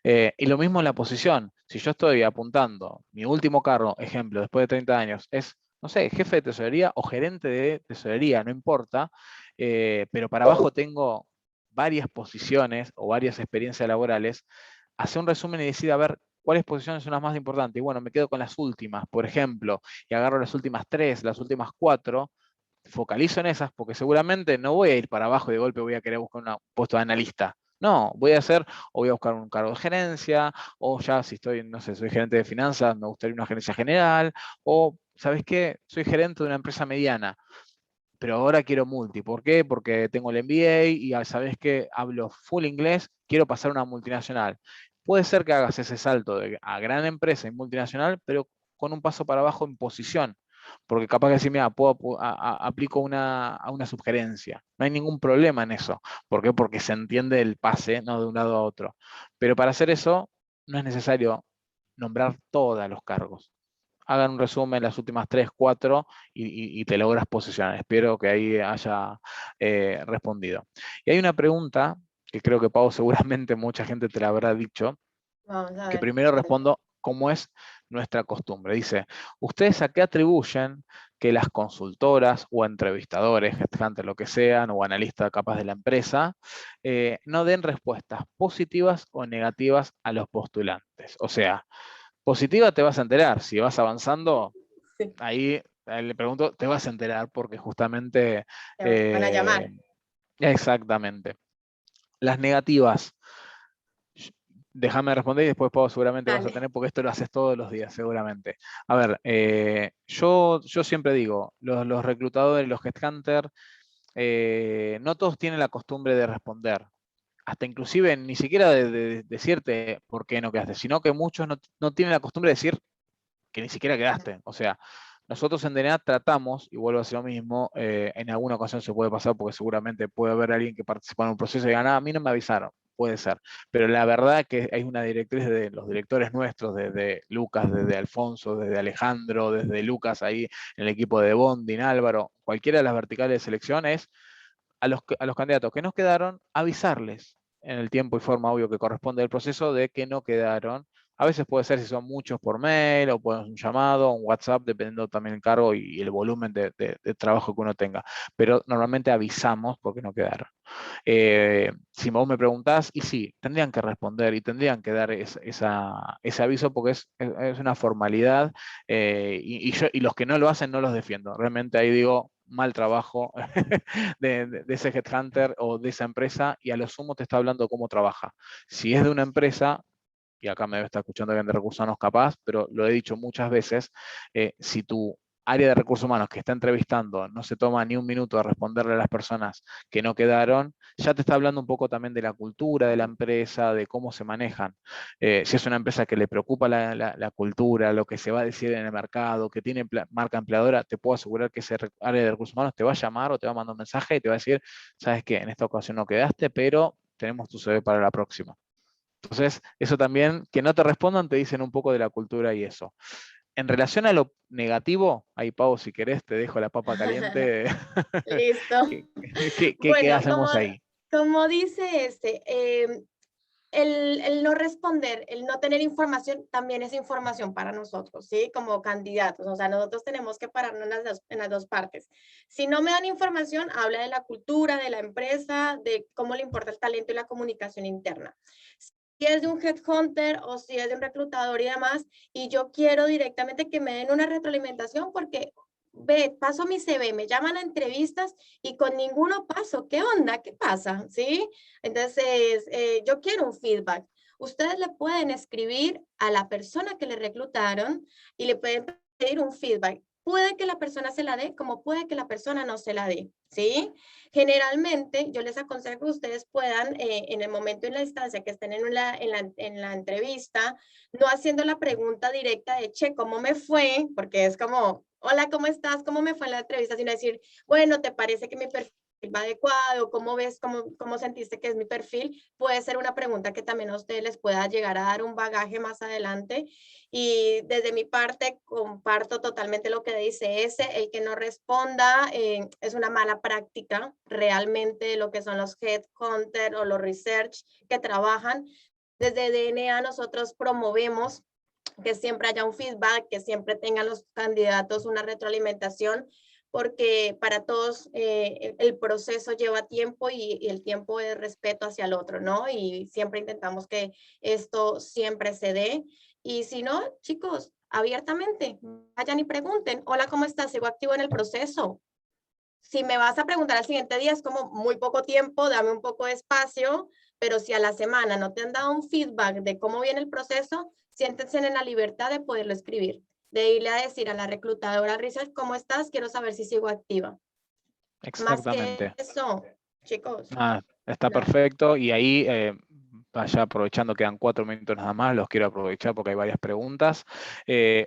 Y lo mismo en la posición. Si yo estoy apuntando, mi último cargo, ejemplo, después de 30 años, es, no sé, jefe de tesorería o gerente de tesorería, no importa, pero para abajo tengo varias posiciones o varias experiencias laborales, hace un resumen y decide a ver cuáles posiciones son las más importantes. Y bueno, me quedo con las últimas, por ejemplo, y agarro las últimas 3, las últimas 4, focalizo en esas, porque seguramente no voy a ir para abajo y de golpe voy a querer buscar un puesto de analista. No, voy a hacer, o voy a buscar un cargo de gerencia, o ya si estoy, no sé, soy gerente de finanzas, me gustaría una gerencia general, o, ¿sabes qué? Soy gerente de una empresa mediana, pero ahora quiero multi. ¿Por qué? Porque tengo el MBA y sabes que hablo full inglés, quiero pasar a una multinacional. Puede ser que hagas ese salto a gran empresa y multinacional, pero con un paso para abajo en posición. Porque capaz que decir, mira, aplico a una sugerencia. No hay ningún problema en eso. ¿Por qué? Porque se entiende el pase, ¿no? De un lado a otro. Pero para hacer eso, no es necesario nombrar todos los cargos. Hagan un resumen, las últimas 3, 4 y te logras posicionar. Espero que ahí haya respondido. Y hay una pregunta que creo que Pau seguramente mucha gente te la habrá dicho, Vamos a que ver. primero respondo cómo es nuestra costumbre. Dice, ¿ustedes a qué atribuyen que las consultoras o entrevistadores, gestantes, lo que sean, o analistas capaz de la empresa, no den respuestas positivas o negativas a los postulantes? O sea, positiva te vas a enterar, si vas avanzando, Sí. ahí Le pregunto, te vas a enterar porque justamente... Te van a llamar. exactamente. Las negativas. Déjame responder y después Pau seguramente vas a Dale. tener, porque esto lo haces todos los días, seguramente. A ver, yo siempre digo, los reclutadores, los headhunters, no todos tienen la costumbre de responder. Hasta inclusive ni siquiera de decirte por qué no quedaste, sino que muchos no tienen la costumbre de decir que ni siquiera quedaste. O sea, nosotros en DNA tratamos, y vuelvo a decir lo mismo, en alguna ocasión se puede pasar porque seguramente puede haber alguien que participa en un proceso y diga, "Ah, a mí no me avisaron", puede ser. Pero la verdad que hay una directriz de los directores nuestros, desde Lucas, desde Alfonso, desde Alejandro, desde Lucas ahí en el equipo de Bonding, Álvaro, cualquiera de las verticales de selección es a los candidatos que nos quedaron, avisarles en el tiempo y forma obvio que corresponde al proceso de que no quedaron. A veces puede ser si son muchos por mail o por un llamado, un WhatsApp, dependiendo también el cargo y el volumen de trabajo que uno tenga. Pero normalmente avisamos porque no quedaron. Si vos me preguntás, y sí, tendrían que responder y tendrían que dar ese aviso porque es una formalidad y los que no lo hacen no los defiendo. Realmente ahí digo, mal trabajo de ese headhunter o de esa empresa y a lo sumo te está hablando cómo trabaja. Si es de una empresa, y acá me debe estar escuchando alguien de recursos humanos capaz, pero lo he dicho muchas veces, si tu área de recursos humanos que está entrevistando no se toma ni un minuto de responderle a las personas que no quedaron, ya te está hablando un poco también de la cultura de la empresa, de cómo se manejan. Si es una empresa que le preocupa la cultura, lo que se va a decir en el mercado, que tiene marca empleadora, te puedo asegurar que ese área de recursos humanos te va a llamar o te va a mandar un mensaje y te va a decir, sabes que en esta ocasión no quedaste, pero tenemos tu CV para la próxima. Entonces, eso también, que no te respondan, te dicen un poco de la cultura y eso. En relación a lo negativo, ahí Pau, si querés, te dejo la papa caliente. Listo. ¿Qué, qué Bueno, hacemos ahí? como dice el no responder, el no tener información, también es información para nosotros, ¿sí? Como candidatos. O sea, nosotros tenemos que pararnos en las dos partes. Si no me dan información, habla de la cultura, de la empresa, de cómo le importa el talento y la comunicación interna. Si es de un headhunter o si es de un reclutador y demás, y yo quiero directamente que me den una retroalimentación porque ve, paso mi CV, me llaman a entrevistas y con ninguno paso. ¿Qué onda? ¿Qué pasa? ¿Sí? Entonces, yo quiero un feedback. Ustedes le pueden escribir a la persona que le reclutaron y le pueden pedir un feedback. Puede que la persona se la dé, como puede que la persona no se la dé, ¿sí? Generalmente, yo les aconsejo que ustedes puedan, en el momento en la instancia que estén en la entrevista, no haciendo la pregunta directa de, che, ¿cómo me fue? Porque es como, hola, ¿cómo estás? ¿Cómo me fue en la entrevista? Sino decir, bueno, ¿te parece que mi perfil va adecuado? ¿Cómo ves? ¿Cómo sentiste que es mi perfil? Puede ser una pregunta que también a ustedes les pueda llegar a dar un bagaje más adelante. Y desde mi parte, comparto totalmente lo que dice ese. El que no responda es una mala práctica realmente lo que son los headhunters o los research que trabajan. Desde DNA nosotros promovemos que siempre haya un feedback, que siempre tengan los candidatos una retroalimentación, porque para todos el proceso lleva tiempo y el tiempo es respeto hacia el otro, ¿no? Y siempre intentamos que esto siempre se dé. Y si no, chicos, abiertamente, vayan y pregunten, hola, ¿cómo estás? ¿Sigo activo en el proceso? Si me vas a preguntar al siguiente día, es como muy poco tiempo, dame un poco de espacio, pero si a la semana no te han dado un feedback de cómo viene el proceso, siéntense en la libertad de poderlo escribir, de irle a decir a la reclutadora Research, ¿cómo estás? Quiero saber si sigo activa. Más que Exactamente. eso, chicos, Ah, está no. perfecto. Y ahí, vaya aprovechando, quedan 4 minutos nada más, los quiero aprovechar porque hay varias preguntas.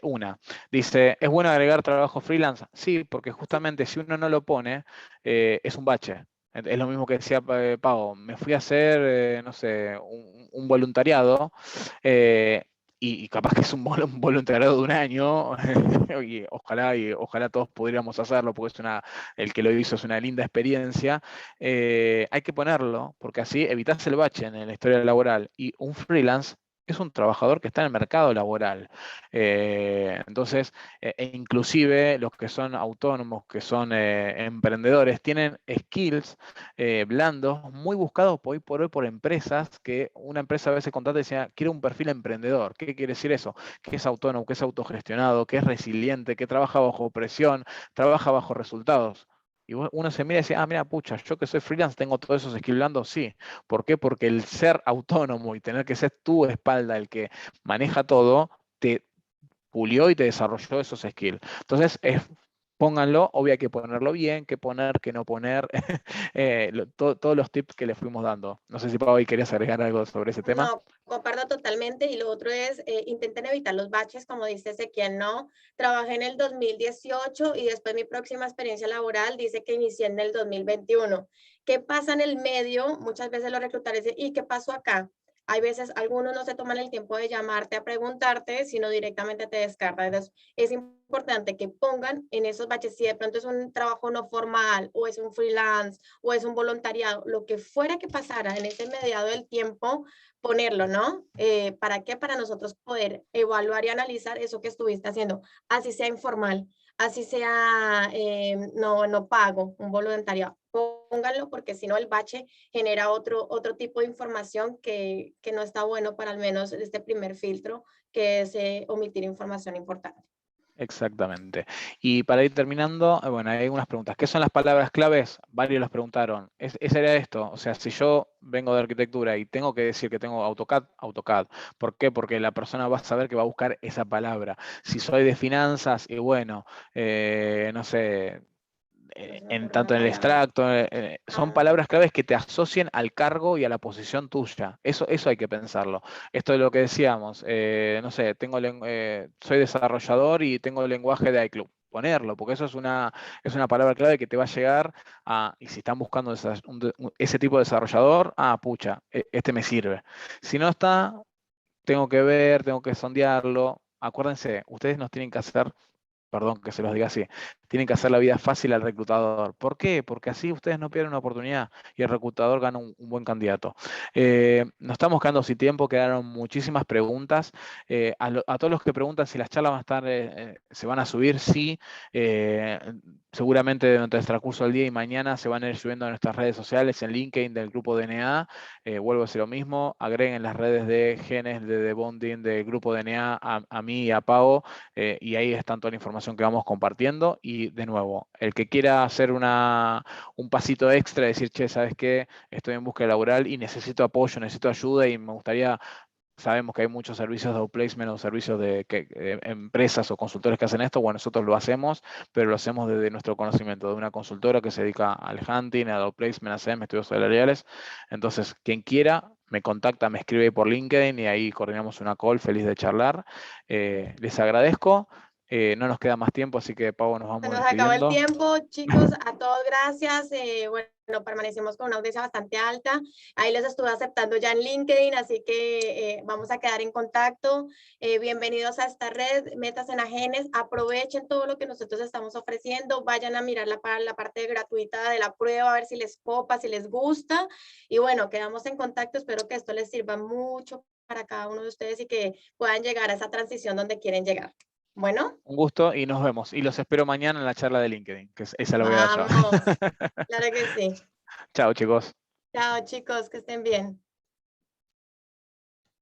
Una, dice, ¿es bueno agregar trabajo freelance? Sí, porque Sí. justamente si uno no lo pone, es un bache. Es lo mismo que decía Pau, me fui a hacer, no sé, un voluntariado, y capaz que es un voluntariado de un año, y ojalá todos pudiéramos hacerlo, porque el que lo hizo es una linda experiencia. Hay que ponerlo, porque así evitas el bache en la historia laboral. Y un freelance es un trabajador que está en el mercado laboral. Entonces, inclusive los que son autónomos, que son emprendedores, tienen skills blandos muy buscados hoy por hoy por empresas, que una empresa a veces contrata y dice, quiero un perfil emprendedor. ¿Qué quiere decir eso? Que es autónomo, que es autogestionado, que es resiliente, que trabaja bajo presión, trabaja bajo resultados. Y uno se mira y dice, mira, pucha, yo que soy freelance tengo todos esos skills blandos, sí. ¿Por qué? Porque el ser autónomo y tener que ser tu espalda el que maneja todo, te pulió y te desarrolló esos skills. Entonces, pónganlo, obvio hay que ponerlo bien, qué poner, qué no poner, todos los tips que le fuimos dando. No sé si Pau, hoy querías agregar algo sobre ese tema. No, comparto totalmente. Y lo otro es, intenten evitar los baches, como dice Ezequiel, ¿no? Trabajé en el 2018 y después mi próxima experiencia laboral dice que inicié en el 2021. ¿Qué pasa en el medio? Muchas veces los reclutadores dicen, ¿y qué pasó acá? Hay veces algunos no se toman el tiempo de llamarte a preguntarte, sino directamente te descartan. Entonces, es importante que pongan en esos baches, si de pronto es un trabajo no formal o es un freelance o es un voluntariado, lo que fuera que pasara en ese mediado del tiempo, ponerlo, ¿no? ¿Para qué? Para nosotros poder evaluar y analizar eso que estuviste haciendo, así sea informal, así sea no pago, un voluntario. Pónganlo porque si no el bache genera otro tipo de información que no está bueno para al menos este primer filtro, que es omitir información importante. Exactamente. Y para ir terminando, bueno, hay algunas preguntas. ¿Qué son las palabras claves? Varios las preguntaron. Ese era esto. O sea, si yo vengo de arquitectura y tengo que decir que tengo AutoCAD, AutoCAD. ¿Por qué? Porque la persona va a saber que va a buscar esa palabra. Si soy de finanzas, y bueno, no sé, Es una tanto en el palabra. extracto, son palabras claves que te asocien al cargo y a la posición tuya. Eso hay que pensarlo. Esto es lo que decíamos, no sé, soy desarrollador y tengo el lenguaje de iCloud. Ponerlo, porque eso es una palabra clave que te va a llegar y si están buscando ese tipo de desarrollador, pucha, este me sirve. Si no está, tengo que ver, tengo que sondearlo. Acuérdense, ustedes nos tienen que hacer, perdón que se los diga así, tienen que hacer la vida fácil al reclutador. ¿Por qué? Porque así ustedes no pierden una oportunidad y el reclutador gana un buen candidato. Nos estamos quedando sin tiempo, quedaron muchísimas preguntas. A todos los que preguntan si las charlas van a estar, se van a subir, sí. Eh, Seguramente durante el transcurso del día y mañana se van a ir subiendo a nuestras redes sociales, en LinkedIn del grupo DNA. Vuelvo a decir lo mismo, agreguen las redes de Genes, de Bonding, del grupo DNA, a mí y a Pau, y ahí están toda la información que vamos compartiendo. Y de nuevo, el que quiera hacer un pasito extra, decir, che, ¿sabes qué? Estoy en búsqueda laboral y necesito apoyo, necesito ayuda y me gustaría, sabemos que hay muchos servicios de outplacement o servicios de empresas o consultores que hacen esto, bueno, nosotros lo hacemos, pero lo hacemos desde nuestro conocimiento, de una consultora que se dedica al hunting, al outplacement, a CM, estudios salariales. Entonces, quien quiera, me contacta, me escribe por LinkedIn y ahí coordinamos una call, feliz de charlar. Les agradezco. No nos queda más tiempo, así que Pau, nos Se vamos nos acabó el despidiendo. tiempo, chicos, a todos gracias. Bueno, permanecimos con una audiencia bastante alta. Ahí les estuve aceptando ya en LinkedIn, así que vamos a quedar en contacto. Bienvenidos a esta red, Metas en Agenes. Aprovechen todo lo que nosotros estamos ofreciendo. Vayan a mirar la parte gratuita de la prueba, a ver si les copa, si les gusta. Y bueno, quedamos en contacto. Espero que esto les sirva mucho para cada uno de ustedes y que puedan llegar a esa transición donde quieren llegar. Bueno. Un gusto y nos vemos. Y los espero mañana en la charla de LinkedIn, que esa la voy a dar yo. Vamos, claro que sí. Chao, chicos. Chao, chicos, que estén bien.